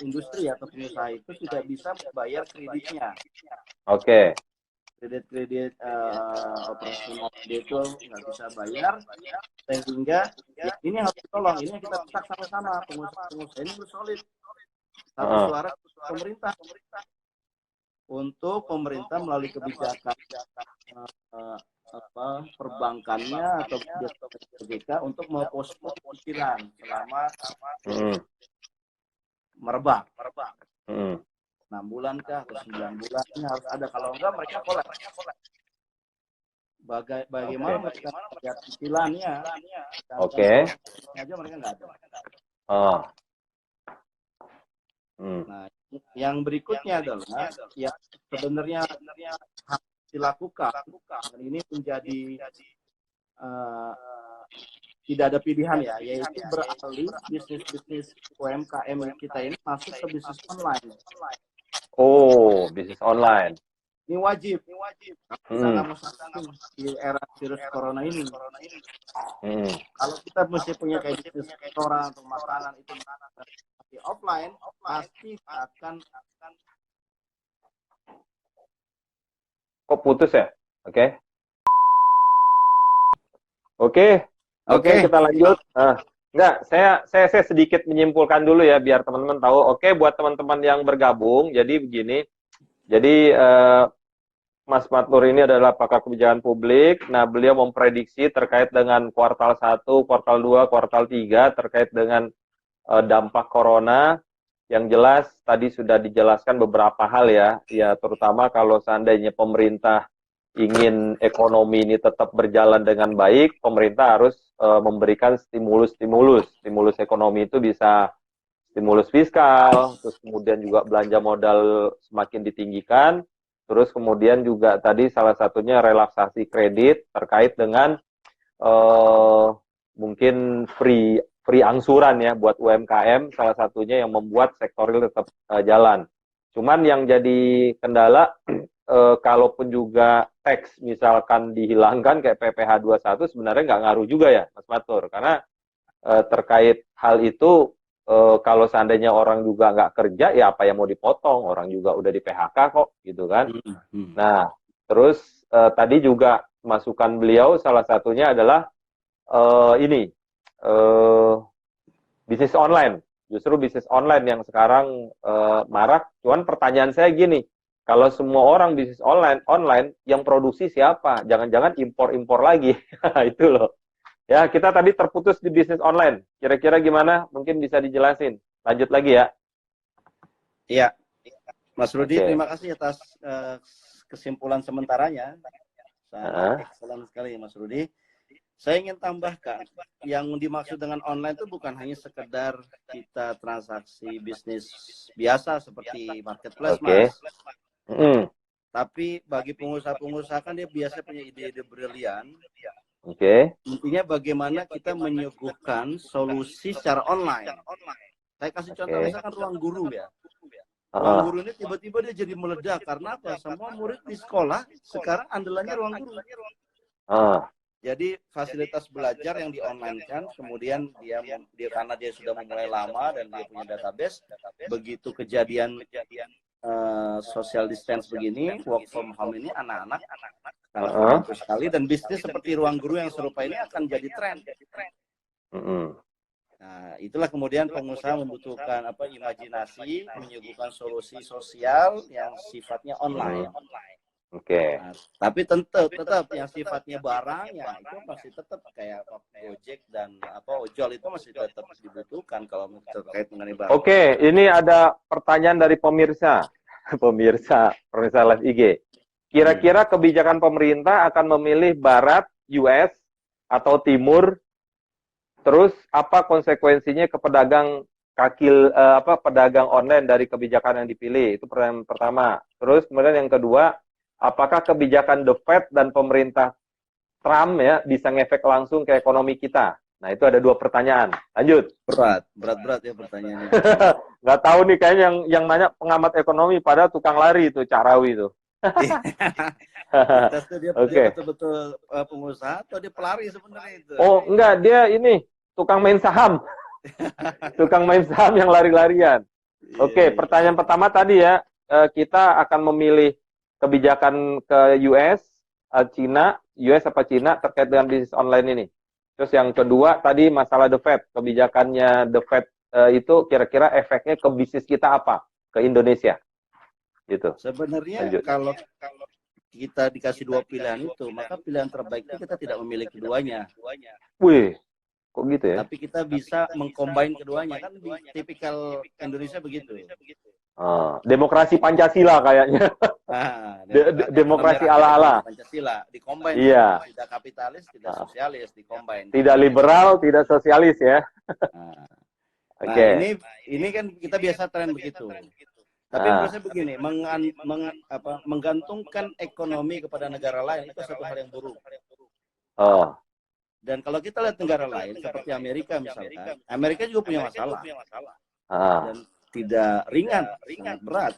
industri atau pengusaha itu tidak bisa membayar kreditnya. Oke. Kredit operasional itu nggak bisa bayar, sehingga ya, ini harus ditolong. Ini kita tetap sama-sama pengusaha ini harus solid. Satu suara pemerintah. Untuk pemerintah melalui kebijakan perbankannya atau BJK untuk mempospon cicilan selama merebak. 6 bulan kah atau 9 bulan ini harus ada, kalau enggak mereka kolaps. Bagaimana mereka lihat cicilannya? Oke. Aja mereka nggak ada. Nah, yang berikutnya adalah ya sebenarnya harus dilakukan dan ini menjadi tidak ada pilihan ya, yaitu beralih bisnis UMKM kita ini masuk ke bisnis online. Bisnis online. Ini wajib. Karena di era virus corona ini. Kalau kita mesti punya kayak bisnis restoran atau makanan itu di offline, pasti akan. Kok putus ya? Oke, kita lanjut. Enggak, saya sedikit menyimpulkan dulu ya biar teman-teman tahu. Oke, buat teman-teman yang bergabung, jadi begini. Jadi Mas Matnur ini adalah pakar kebijakan publik. Nah, beliau memprediksi terkait dengan kuartal 1, kuartal 2, kuartal 3 terkait dengan dampak corona. Yang jelas tadi sudah dijelaskan beberapa hal ya. Ya, terutama kalau seandainya pemerintah ingin ekonomi ini tetap berjalan dengan baik, pemerintah harus memberikan stimulus ekonomi itu bisa stimulus fiskal, terus kemudian juga belanja modal semakin ditinggikan, terus kemudian juga tadi salah satunya relaksasi kredit terkait dengan mungkin free angsuran ya buat UMKM, salah satunya yang membuat sektor real tetap jalan. Cuman yang jadi kendala kalaupun juga teks misalkan dihilangkan kayak PPh 21 sebenarnya nggak ngaruh juga ya Mas Matur, karena terkait hal itu kalau seandainya orang juga nggak kerja ya apa yang mau dipotong, orang juga udah di PHK kok gitu kan. Nah terus tadi juga masukan beliau salah satunya adalah bisnis online, justru bisnis online yang sekarang marak. Cuman pertanyaan saya gini, kalau semua orang bisnis online yang produksi siapa? Jangan-jangan impor lagi. Itu loh. Ya, kita tadi terputus di bisnis online. Kira-kira gimana? Mungkin bisa dijelasin. Lanjut lagi ya. Iya. Mas Rudi, terima kasih atas kesimpulan sementaranya. Sangat excellent sekali Mas Rudi. Saya ingin tambahkan, yang dimaksud dengan online itu bukan hanya sekedar kita transaksi bisnis biasa seperti marketplace, Oke. Mas. Mm. Tapi bagi pengusaha-pengusaha kan dia biasa punya ide-ide brilian. Oke. Intinya bagaimana kita menyuguhkan solusi secara online. Saya kasih contoh, Oke. misalkan ruang guru ya. Ruang Ah. guru ini tiba-tiba dia jadi meledak. Karena apa? Semua murid di sekolah sekarang andalannya ruang guru. Ah. Jadi fasilitas belajar yang di-online kan, kemudian dia karena dia sudah memulai lama dan dia punya database, begitu kejadian social distance begini, work from home ini, anak-anak sangat terbantu sekali, dan bisnis seperti ruang guru yang serupa ini akan jadi tren. Nah, itulah kemudian pengusaha membutuhkan imajinasi, menyuguhkan solusi sosial yang sifatnya online. Oke. Nah, tapi tetap yang sifatnya barang ya itu masih tetap kayak Gojek dan ojol itu masih tetap dibutuhkan kalau terkait mengenai barang. Oke, ini ada pertanyaan dari pemirsa live IG. Kira-kira kebijakan pemerintah akan memilih barat US atau timur? Terus apa konsekuensinya ke pedagang pedagang online dari kebijakan yang dipilih? Itu pertanyaan pertama. Terus kemudian yang kedua, apakah kebijakan The Fed dan pemerintah Trump ya bisa ngefek langsung ke ekonomi kita? Nah, itu ada 2 pertanyaan. Lanjut. Berat ya pertanyaannya. Nggak tahu nih, kayaknya yang nanya pengamat ekonomi, pada tukang lari itu, Carawi itu. Dia betul-betul pengusaha atau dia pelari sebenarnya itu? Oh, enggak, dia ini tukang main saham. Tukang main saham yang lari-larian. Oke, pertanyaan pertama tadi ya, kita akan memilih kebijakan ke US apa Cina terkait dengan bisnis online ini. Terus yang kedua tadi masalah The Fed, kebijakannya The Fed itu kira-kira efeknya ke bisnis kita apa? Ke Indonesia. Gitu. Sebenarnya kalau kita dikasih 2 pilihan itu, maka pilihan terbaik itu kita tidak memilih keduanya. Wih, kok gitu ya? Tapi kita bisa mengcombine keduanya, kan di tipikal Indonesia begitu. Demokrasi Pancasila kayaknya. Demokrasi ala-ala Pancasila dicombine. Iya. Tidak kapitalis, tidak sosialis, dicombine. Tidak liberal, tidak sosialis ya. Oke. Ini kan kita biasa tren begitu. Tapi menurut saya begini, menggantungkan ekonomi kepada negara lain itu satu hal yang buruk. Dan kalau kita lihat negara lain seperti Amerika misalkan, Amerika juga punya masalah. Dan tidak ringan, sangat berat.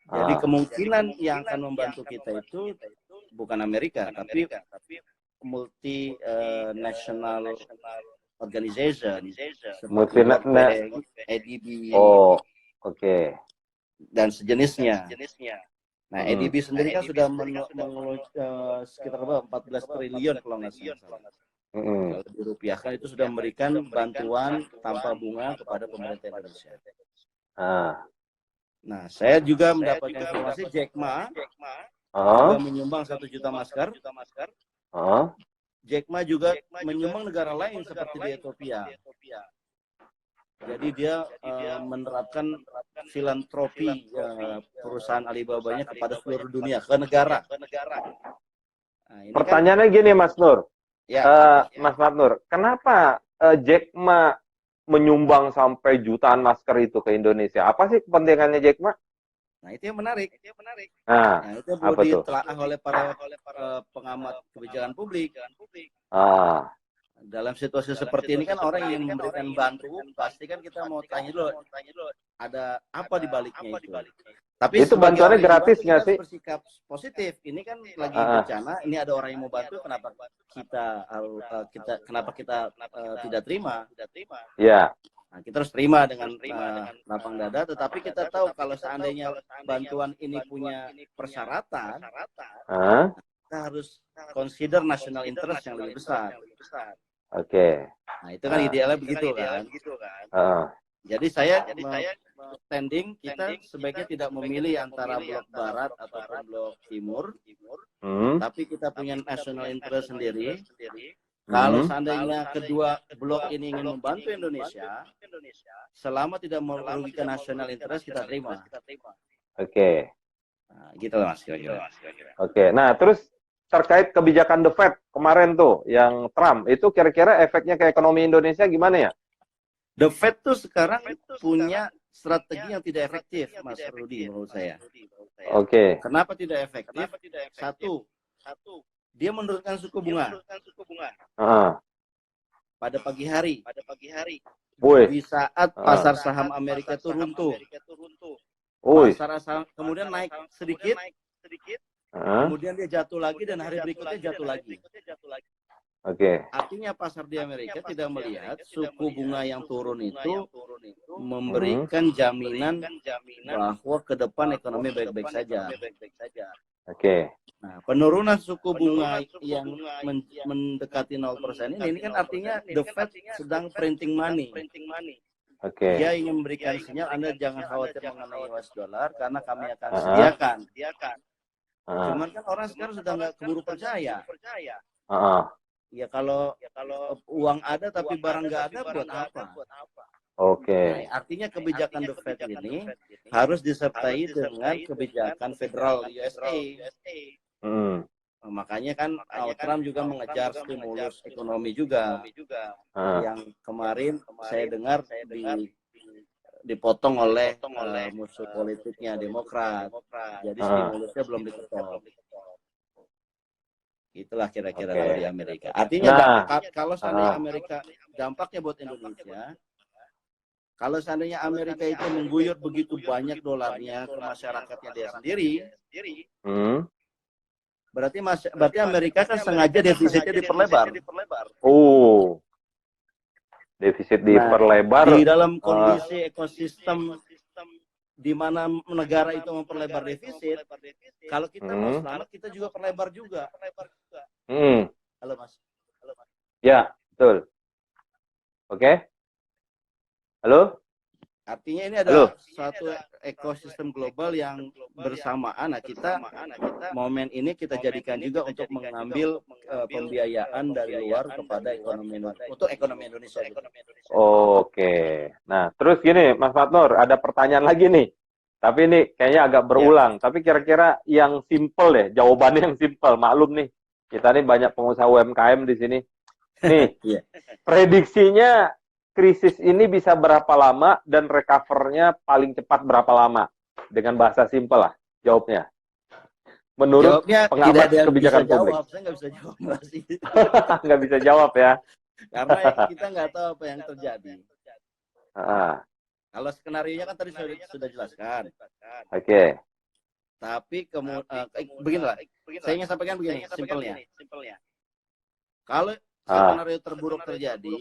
Jadi kemungkinan yang akan membantu kita itu bukan Amerika, tapi multinational organization, seperti ADB. Oh, oke. Dan sejenisnya. Nah, ADB sendiri kan sudah sekitar 14 triliun kalau nggak salah. Kalau dirupiahkan itu sudah memberikan bantuan tanpa bunga kepada pemerintah Indonesia. Nah, saya juga mendapatkan informasi Jack Ma juga menyumbang 1 juta masker. Jack Ma juga menyumbang negara lain seperti di Ethiopia. Jadi dia menerapkan filantropi perusahaan Alibabanya kepada seluruh dunia, ke negara. Nah, ini pertanyaannya kan gini, Mas Nur. Ya, Mas Nur, kenapa Jack Ma menyumbang sampai jutaan masker itu ke Indonesia? Apa sih kepentingannya Jack Ma? Nah, itu yang menarik. Nah, itu perlu ditelaah oleh para pengamat kebijakan publik. Dalam situasi seperti ini kan orang yang memberikan bantuan, pasti kan kita mau tanya dulu ada apa di baliknya itu. Tapi itu bantuannya gratis nggak sih? Bersikap positif. Ini kan lagi bencana, ini ada orang yang mau bantu, kenapa kita tidak terima? Iya. Nah, kita harus terima dengan lapang dada, tetapi kita tahu kalau seandainya bantuan ini punya persyaratan, kita harus consider national interest yang lebih besar. Oke. Nah, itu kan idealnya begitu kan. Jadi saya standing kita sebaiknya tidak memilih antara blok barat ataupun blok timur, tapi kita punya national interest sendiri. Kalau seandainya kedua blok ini ingin membantu Indonesia, selama tidak merugikan national interest, kita terima. Oke. Nah, gitu lah Mas kira-kira. Oke. Nah, terus terkait kebijakan The Fed kemarin tuh, yang Trump, itu kira-kira efeknya ke ekonomi Indonesia gimana ya? The Fed tuh sekarang punya strategi yang tidak efektif, Mas Rudi, menurut saya. Oke. Kenapa tidak efektif? Satu, dia menurunkan suku bunga pada pagi hari. Di saat pasar saham Amerika itu runtuh. Pasar saham kemudian naik sedikit, kemudian dia jatuh lagi dan hari berikutnya jatuh lagi. Oke. Artinya pasar di Amerika tidak melihat suku bunga yang turun itu memberikan jaminan bahwa ke depan ekonomi baik-baik saja. Oke. Nah, penurunan suku bunga yang mendekati 0% ini kan artinya The Fed sedang printing money. Oke. Dia ingin memberikan sinyal Anda jangan khawatir mengenai US dollar karena kami akan sediakan. Cuman kan orang sekarang sudah nggak keburu percaya. Ya kalau uang ada tapi barang nggak ada buat apa? Oke. Nah, artinya kebijakan The Fed ini harus disertai dengan kebijakan federal USA. Makanya kan Trump juga mengejar stimulus ekonomi juga. Yang kemarin saya dengar dipotong oleh musuh politiknya Demokrat. Jadi stimulusnya belum diketok. Itulah kira-kira kalau di Amerika. Artinya kalau seandainya Amerika dampaknya buat Indonesia, kalau seandainya Amerika itu mengguyur begitu banyak dolarnya ke masyarakatnya dia sendiri, berarti Amerika kan sengaja defisitnya diperlebar. Oh, defisit diperlebar. Di dalam kondisi ekosistem di mana negara itu memperlebar defisit, kalau kita mau selamat kita juga perlebar juga. Halo Mas. Ya, betul. Oke. Halo. Artinya ini adalah suatu ekosistem global yang bersamaan. Nah, kita momen ini kita jadikan juga untuk mengambil pembiayaan dari luar kepada ekonomi Indonesia. Oke. Nah, terus gini, Mas Fatnur, ada pertanyaan lagi nih. Tapi ini kayaknya agak berulang. Tapi kira-kira yang simple deh, jawabannya yang simple. Maklum nih, kita nih banyak pengusaha UMKM di sini. Nih, prediksinya krisis ini bisa berapa lama dan recover-nya paling cepat berapa lama? Dengan bahasa simpel lah jawabnya. Menurut pengamat kebijakan publik. Saya nggak bisa jawab masih. Nggak bisa jawab ya. Karena kita nggak tahu apa yang terjadi. Kalau skenario-nya kan tadi sudah jelaskan. Oke. Tapi beginilah. Saya ingin sampaikan begini, simpelnya. Kalau skenario terburuk terjadi,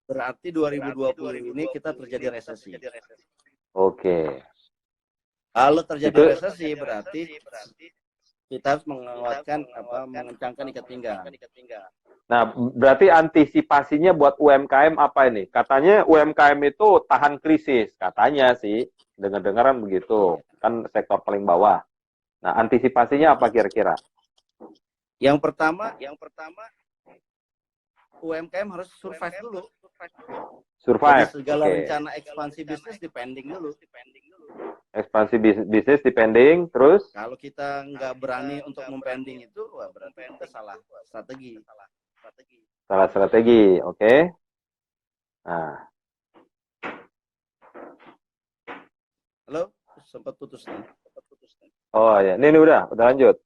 berarti 2020 ini kita terjadi resesi. Oke. Kalau terjadi resesi berarti kita harus mengencangkan ikat pinggang. Nah, berarti antisipasinya buat UMKM apa ini? Katanya UMKM itu tahan krisis, katanya sih. Dengar-dengaran begitu. Kan sektor paling bawah. Nah, antisipasinya apa kira-kira? Yang pertama UMKM harus survive dulu. Survive. Jadi segala rencana ekspansi bisnis dipending dulu. Ekspansi bisnis dipending, terus? Kalau kita nggak berani untuk mempending itu, berarti kita salah strategi. Salah strategi, oke. Nah. Halo, sempat putus nih. Oh ya, ini udah lanjut.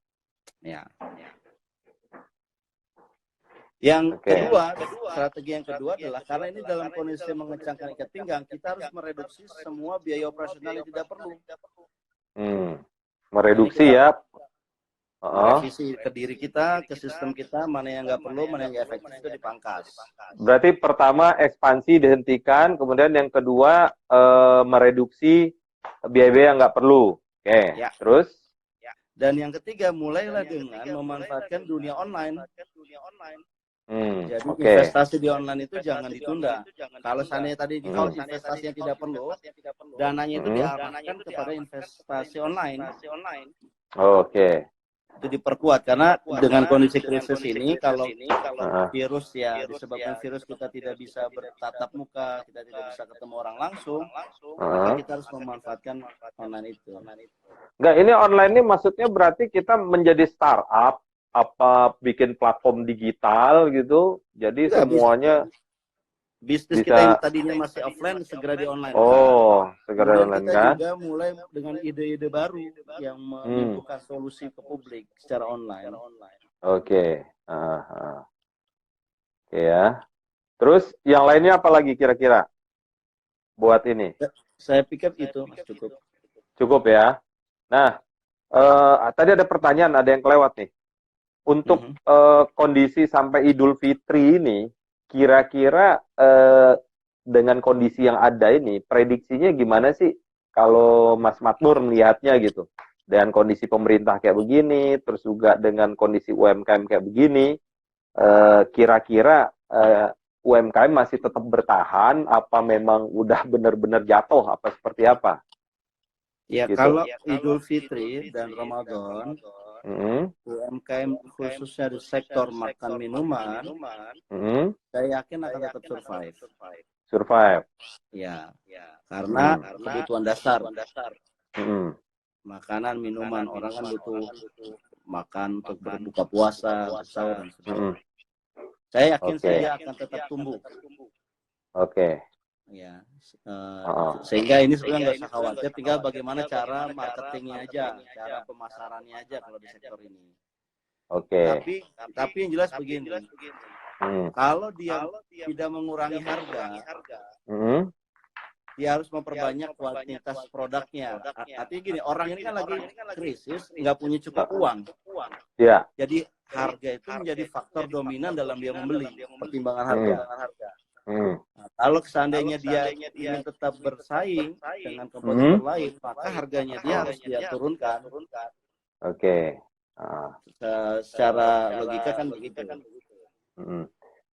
Ya. Yang kedua, strategi yang kedua adalah karena ini dalam kondisi mengencangkan ikat pinggang, kita harus mereduksi semua biaya operasional yang tidak perlu. Mereduksi ya. Revisi ke diri kita, ke sistem kita, mana yang nggak perlu, mana yang nggak efektif itu dipangkas. Berarti pertama ekspansi dihentikan, kemudian yang kedua mereduksi biaya-biaya yang nggak perlu. Oke, ya. Terus? Dan yang ketiga, mulailah dengan memanfaatkan dunia online. Jadi investasi di online itu jangan ditunda. Kalau seandainya tadi kalau investasi yang tidak perlu, dananya itu diarahkan kepada investasi online. Oke. itu diperkuat karena dengan kondisi krisis ini kalau virus ya disebabkan virus kita tidak bisa bertatap muka, kita tidak bisa ketemu orang langsung, maka kita harus memanfaatkan online itu. Enggak, ini online ini maksudnya berarti kita menjadi startup apa bikin platform digital gitu. Jadi semuanya bisnis bisa, kita yang tadinya masih offline segera di online. Segera kemudian online kita kan? juga mulai dengan ide-ide baru yang membuka solusi ke publik secara online. Oke. Oke ya. Terus yang lainnya apa lagi kira-kira buat ini? Saya pikir itu Mas, cukup. Cukup ya. Nah, tadi ada pertanyaan, ada yang kelewat nih. Untuk kondisi sampai Idul Fitri ini, kira-kira dengan kondisi yang ada ini, prediksinya gimana sih kalau Mas Makmur melihatnya gitu? Dengan kondisi pemerintah kayak begini, terus juga dengan kondisi UMKM kayak begini, kira-kira UMKM masih tetap bertahan, apa memang udah benar-benar jatuh, apa seperti apa? Ya, gitu. kalau Idul Fitri dan Ramadan, UMKM khususnya di sektor makan minuman, saya yakin akan tetap survive. Ya, karena kebutuhan dasar. Makanan, minuman, orang kan butuh makan untuk berbuka puasa, bersahur dan sebagainya. Saya yakin dia akan tetap tumbuh. Ya, sehingga ini sebenarnya nggak usah khawatir, tinggal bagaimana cara marketingnya aja, cara pemasarannya aja kalau di sektor ini. Tapi yang jelas begini, kalau dia tidak mengurangi harga, dia harus memperbanyak kualitas produknya. Artinya gini, orang ini kan lagi krisis, nggak punya cukup uang. Jadi harga itu menjadi faktor dominan dalam dia membeli, pertimbangan harga. Nah, kalau seandainya dia ingin tetap bersaing dengan kompetitor lain, maka harganya dia harus dia turunkan. Secara logika kan begitu.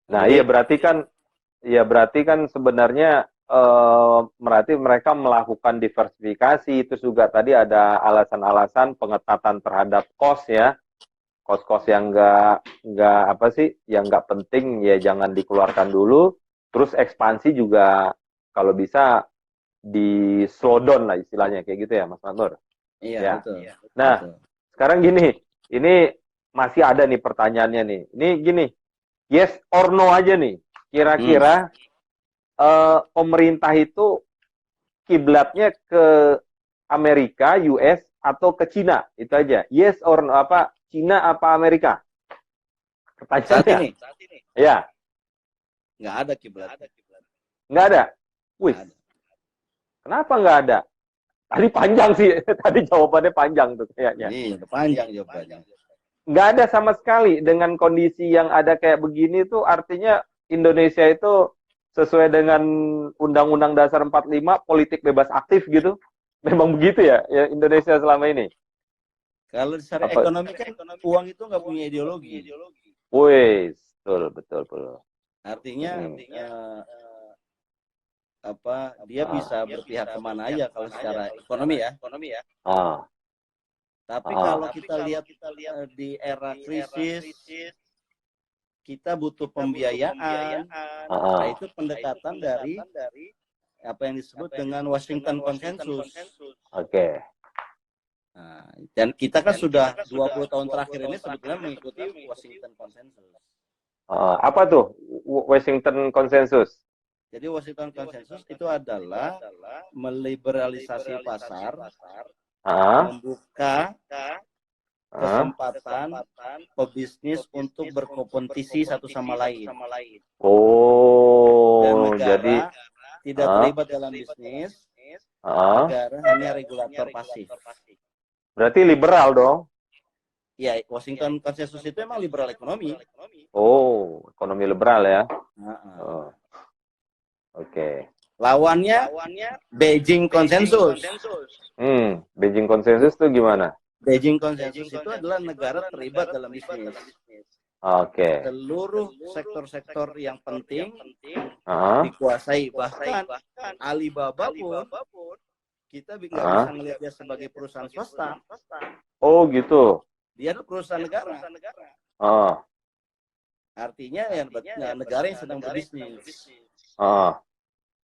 Nah, iya berarti kan sebenarnya berarti mereka melakukan diversifikasi, itu juga tadi ada alasan-alasan pengetatan terhadap cost ya. Cost yang nggak apa sih, yang nggak penting ya jangan dikeluarkan dulu. Terus ekspansi juga kalau bisa di slow down lah istilahnya, kayak gitu ya Mas Manur. Iya, betul. Nah, sekarang gini, ini masih ada nih pertanyaannya nih. Ini gini, yes or no aja nih. Kira-kira pemerintah itu kiblatnya ke Amerika, US atau ke Cina? Itu aja. Yes or no, apa Cina apa Amerika? Pertanyaannya. Saat ini. Ya. Nggak ada kiblat. Nggak ada? Wih. Kenapa nggak ada? Tadi panjang sih. Tadi jawabannya panjang tuh kayaknya. Iya, panjang jawabannya. Nggak ada sama sekali. Dengan kondisi yang ada kayak begini tuh artinya Indonesia itu sesuai dengan Undang-Undang Dasar 45 politik bebas aktif gitu. Memang begitu ya Indonesia selama ini? Kalau secara ekonomi kan uang itu nggak punya ideologi. Wih, betul. Artinya dia bisa berpihak kemana aja kalau secara ekonomi ya. Tapi kalau kita lihat di era krisis, kita butuh pembiayaan. Nah, itu pendekatan dari apa yang disebut dengan Washington Consensus. Nah, dan kita kan sudah 20 tahun terakhir ini sebetulnya mengikuti Washington Consensus. Apa tuh Washington Consensus? Jadi Washington Consensus itu adalah meliberalisasi pasar, membuka kesempatan pebisnis untuk berkompetisi satu sama lain. Dan negara jadi tidak terlibat dalam bisnis, negara hanya regulator pasif. Berarti liberal dong? Ya, Washington Consensus itu emang liberal ekonomi. Ekonomi liberal ya. Lawannya Beijing Consensus. Beijing Consensus itu gimana? Beijing Consensus itu adalah negara terlibat dalam bisnis. Seluruh sektor-sektor yang penting dikuasai. Bahkan Alibaba pun kita nggak bisa melihat dia sebagai perusahaan swasta. Gitu. Dia adalah perusahaan negara. Oh. Artinya yang negara yang sedang berbisnis. Oh.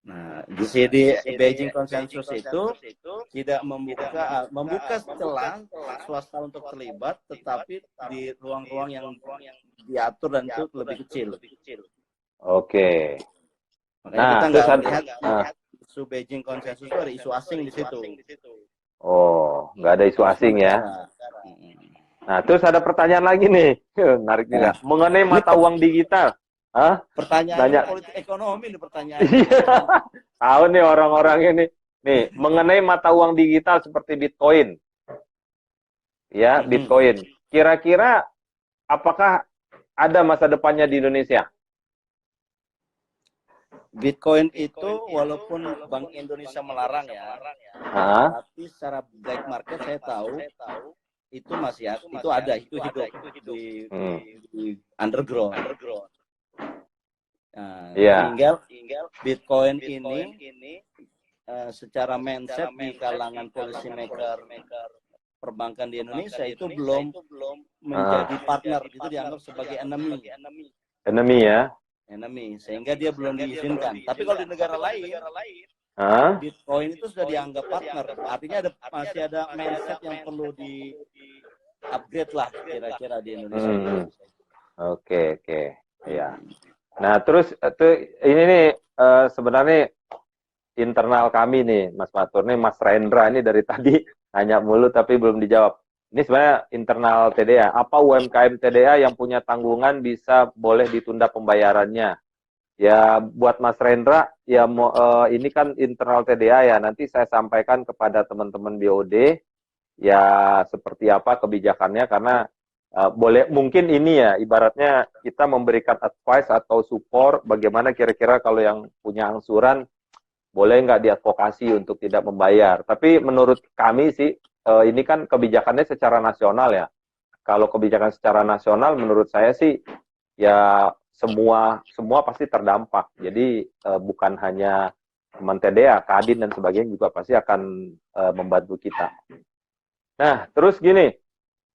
Nah, di sini Beijing Consensus itu tidak membuka celah swasta untuk terlibat, tetapi di ruang-ruang yang diatur dan itu lebih kecil. Oke. Makanya kita nggak melihat isu Beijing Consensus itu ada isu asing di situ. Oh, nggak ada isu asing ya. Nah, terus ada pertanyaan lagi nih, menarik juga, mengenai mata uang digital. Hah? Pertanyaannya politik ekonomi nih pertanyaan. Tahu nih orang-orang ini. Nih, mengenai mata uang digital seperti Bitcoin. Ya, Bitcoin. Kira-kira apakah ada masa depannya di Indonesia? Bitcoin itu walaupun Bank Indonesia melarang ya, tapi secara black market saya tahu itu masih ada, itu hidup di underground. Nah, tinggal Bitcoin ini secara mindset di kalangan policy maker perbankan di Indonesia itu belum menjadi partner, itu dianggap sebagai Enemy ya. Enemy, sehingga dia belum diizinkan. Tapi kalau di negara lain, Bitcoin itu sudah dianggap partner. Artinya masih ada mindset yang perlu di upgrade lah kira-kira di Indonesia. Oke. Ya. Nah, terus ini nih sebenarnya internal kami nih, Mas Matur nih, Mas Rendra ini dari tadi nanya mulu tapi belum dijawab. Ini sebenarnya internal TDA. Apa UMKM TDA yang punya tanggungan bisa boleh ditunda pembayarannya? Ya, buat Mas Rendra, ya ini kan internal TDA ya. Nanti saya sampaikan kepada teman-teman BOD ya seperti apa kebijakannya, karena boleh mungkin ini ya ibaratnya kita memberikan advice atau support bagaimana kira-kira kalau yang punya angsuran boleh nggak diadvokasi untuk tidak membayar. Tapi menurut kami sih ini kan kebijakannya secara nasional ya. Kalau kebijakan secara nasional menurut saya sih ya semua pasti terdampak. Jadi bukan hanya teman TDA, Kadin dan sebagainya juga pasti akan membantu kita. Nah, terus gini,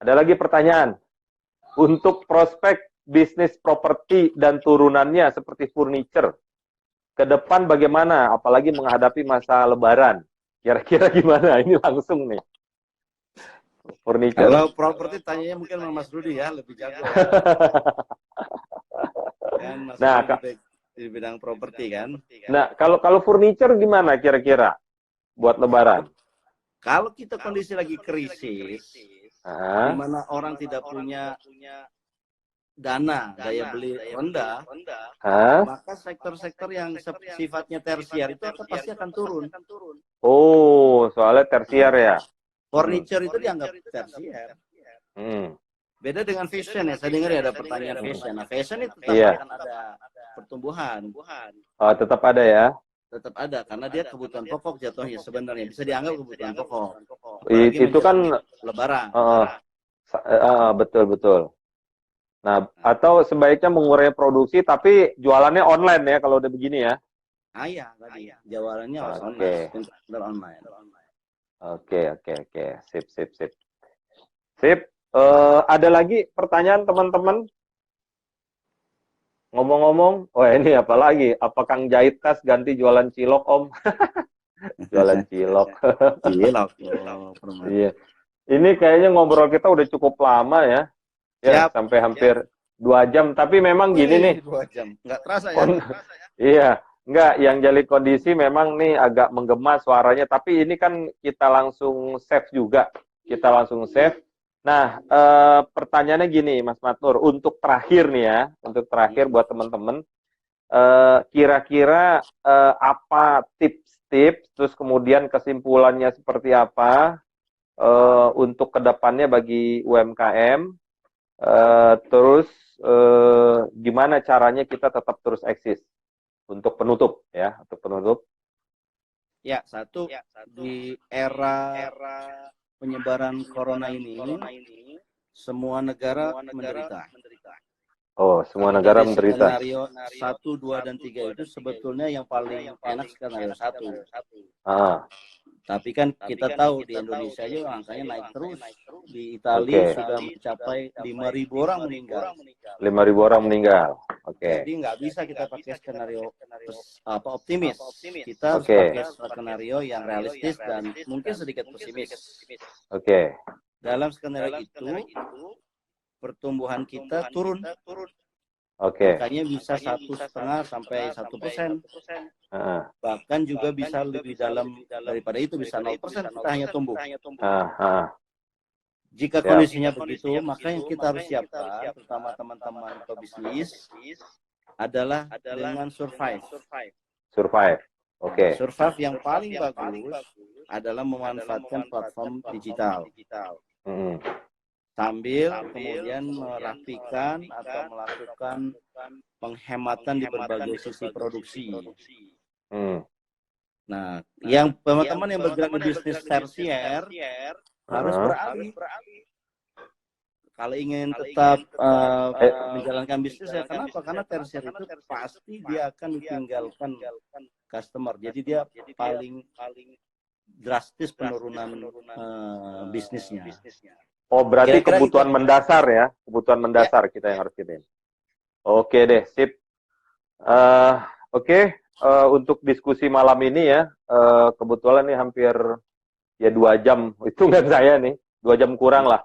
ada lagi pertanyaan. Untuk prospek bisnis properti dan turunannya seperti furniture, ke depan bagaimana? Apalagi menghadapi masa lebaran. Kira-kira gimana? Ini langsung nih. Furniture. Kalau properti tanyanya mungkin sama Mas Rudi ya, lebih jago. Kan Mas Rudi di bidang properti kan. Nah, kalau furniture gimana kira-kira buat lebaran? Kalau kita kondisi lagi krisis, di mana orang tidak punya daya beli rendah, maka sektor-sektor yang sifatnya tersier itu pasti akan turun. Oh, soalnya tersier ya. Furniture itu dianggap tersier. Beda dengan fashion ya. Saya dengar ya ada pertanyaan fashion. Nah, fashion itu tetap akan ada pertumbuhan. Oh, tetap ada ya. Tetap ada karena dia kebutuhan pokok jatuhnya sebenarnya, bisa dianggap kebutuhan pokok. Itu kan lebaran. Betul. Nah, atau sebaiknya mengurangi produksi tapi jualannya online ya kalau udah begini ya. Iya, tadi. Jualannya harus online. Oke. Sip. Ada lagi pertanyaan teman-teman? Ngomong-ngomong, ini apa lagi? Apa Kang jahit tas ganti jualan cilok, Om? Jualan cilok. Iya. Ini kayaknya ngobrol kita udah cukup lama ya. Ya, sampai hampir 2 jam. Tapi memang gini nih. 2 jam. Nggak terasa ya? Iya. Enggak, yang jadi kondisi memang nih agak menggema suaranya. Tapi ini kan kita langsung save juga. Nah, pertanyaannya gini, Mas Matur, untuk terakhir nih ya, untuk terakhir buat teman-teman, kira-kira apa tips-tips, terus kemudian kesimpulannya seperti apa untuk kedepannya bagi UMKM, terus gimana caranya kita tetap terus eksis untuk penutup ya, Ya, satu di era penyebaran corona ini, semua negara menderita. Oh, semua negara menderita. Skenario 1, 2, dan 3 itu sebetulnya yang paling enak skenario 1. Tapi kan kita tahu di Indonesia juga angkanya naik terus. Di Italia sudah mencapai 5.000 orang meninggal. 5.000 orang meninggal. Jadi nggak bisa kita pakai skenario optimis. Kita harus pakai skenario yang realistis dan mungkin sedikit pesimis. Dalam skenario itu pertumbuhan kita turun. Makanya bisa 1,5 sampai 1%. Bahkan juga bisa lebih dalam daripada itu, bisa 0% kita hanya tumbuh. Jika kondisinya begitu, maka yang kita harus siapkan, terutama teman-teman pebisnis, adalah dengan survive. Survive. Survive yang paling bagus adalah memanfaatkan platform digital. Sambil kemudian merapikan atau melakukan penghematan di berbagai sisi produksi. Nah, yang teman-teman yang bergerak di bisnis tersier harus beralih. Kalau ingin tetap menjalankan bisnis, ya kenapa? Karena tersier itu pasti dia akan ditinggalkan customer. Jadi dia paling drastis penurunan bisnisnya. Oh, berarti kebutuhan mendasar ya, kebutuhan mendasar kita yang harus kirim. Oke deh, sip. Untuk diskusi malam ini ya, kebetulan nih hampir ya 2 jam, hitungan saya nih, 2 jam kurang lah.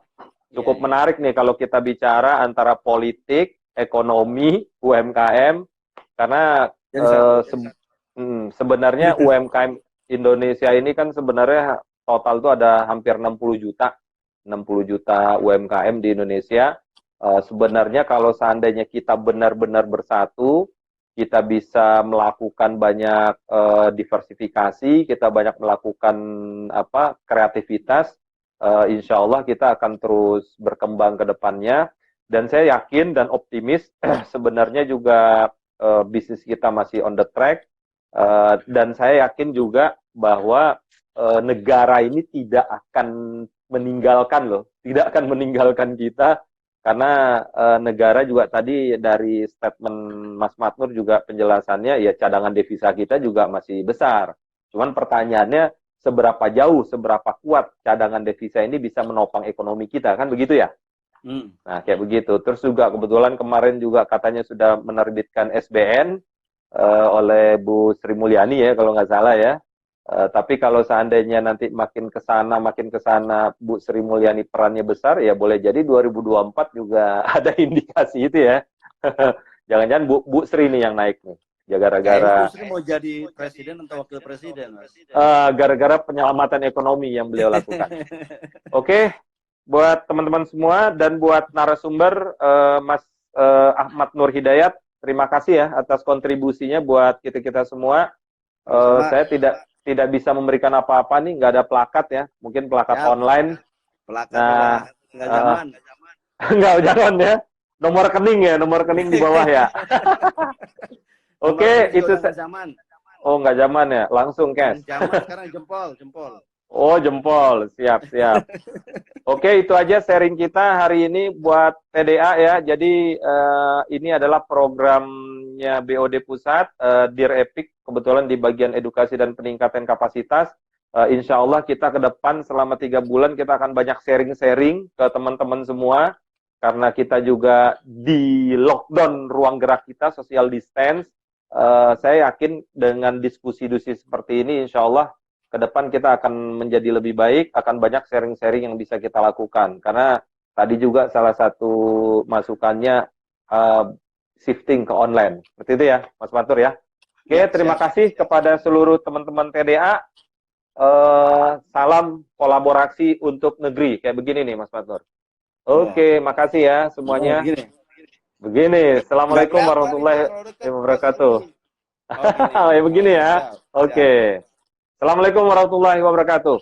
Cukup menarik nih kalau kita bicara antara politik, ekonomi, UMKM, karena sebenarnya UMKM Indonesia ini kan sebenarnya total tuh ada hampir 60 juta UMKM di Indonesia. Sebenarnya kalau seandainya kita benar-benar bersatu, kita bisa melakukan banyak diversifikasi, kita banyak melakukan kreativitas, insya Allah kita akan terus berkembang ke depannya. Dan saya yakin dan optimis sebenarnya juga bisnis kita masih on the track, dan saya yakin juga bahwa negara ini tidak akan tidak akan meninggalkan kita, karena negara juga tadi dari statement Mas Makmur juga penjelasannya, ya cadangan devisa kita juga masih besar. Cuman pertanyaannya seberapa jauh, seberapa kuat cadangan devisa ini bisa menopang ekonomi kita, kan begitu ya? Nah, kayak begitu. Terus juga kebetulan kemarin juga katanya sudah menerbitkan SBN oleh Bu Sri Mulyani ya, kalau nggak salah ya. Tapi kalau seandainya nanti makin ke sana Bu Sri Mulyani perannya besar, ya boleh jadi 2024 juga ada indikasi itu ya. Jangan-jangan Bu Sri nih yang naik nih. Ya gara-gara Bu Sri mau jadi presiden atau wakil presiden, Mas? Gara-gara penyelamatan ekonomi yang beliau lakukan. Oke, buat teman-teman semua dan buat narasumber Mas Ahmad Nur Hidayat, terima kasih ya atas kontribusinya buat kita-kita semua. Saya tidak bisa memberikan apa-apa nih, nggak ada plakat ya, mungkin plakat online. Plakat nggak zaman. Nggak jangan ya, nomor rekening di bawah ya. Oke, itu zaman. Oh, nggak zaman ya, langsung cash. Zaman sekarang jempol. Oh, jempol, siap. Oke, itu aja sharing kita hari ini buat TDA ya. Jadi ini adalah programnya BOD Pusat, Dear Epic, kebetulan di bagian edukasi dan peningkatan kapasitas. Insya Allah kita ke depan selama 3 bulan kita akan banyak sharing-sharing ke teman-teman semua. Karena kita juga di lockdown ruang gerak kita, social distance. Saya yakin dengan diskusi-diskusi seperti ini, insya Allah ke depan kita akan menjadi lebih baik, akan banyak sharing-sharing yang bisa kita lakukan. Karena tadi juga salah satu masukannya shifting ke online. Seperti itu ya, Mas Fatur ya. Oke, terima kasih kepada seluruh teman-teman TDA. Salam kolaborasi untuk negeri. Kayak begini nih, Mas Fatur. Oke, makasih ya semuanya. Begini. Assalamualaikum warahmatullahi wabarakatuh. Ya begini ya. Oke. Assalamualaikum warahmatullahi wabarakatuh.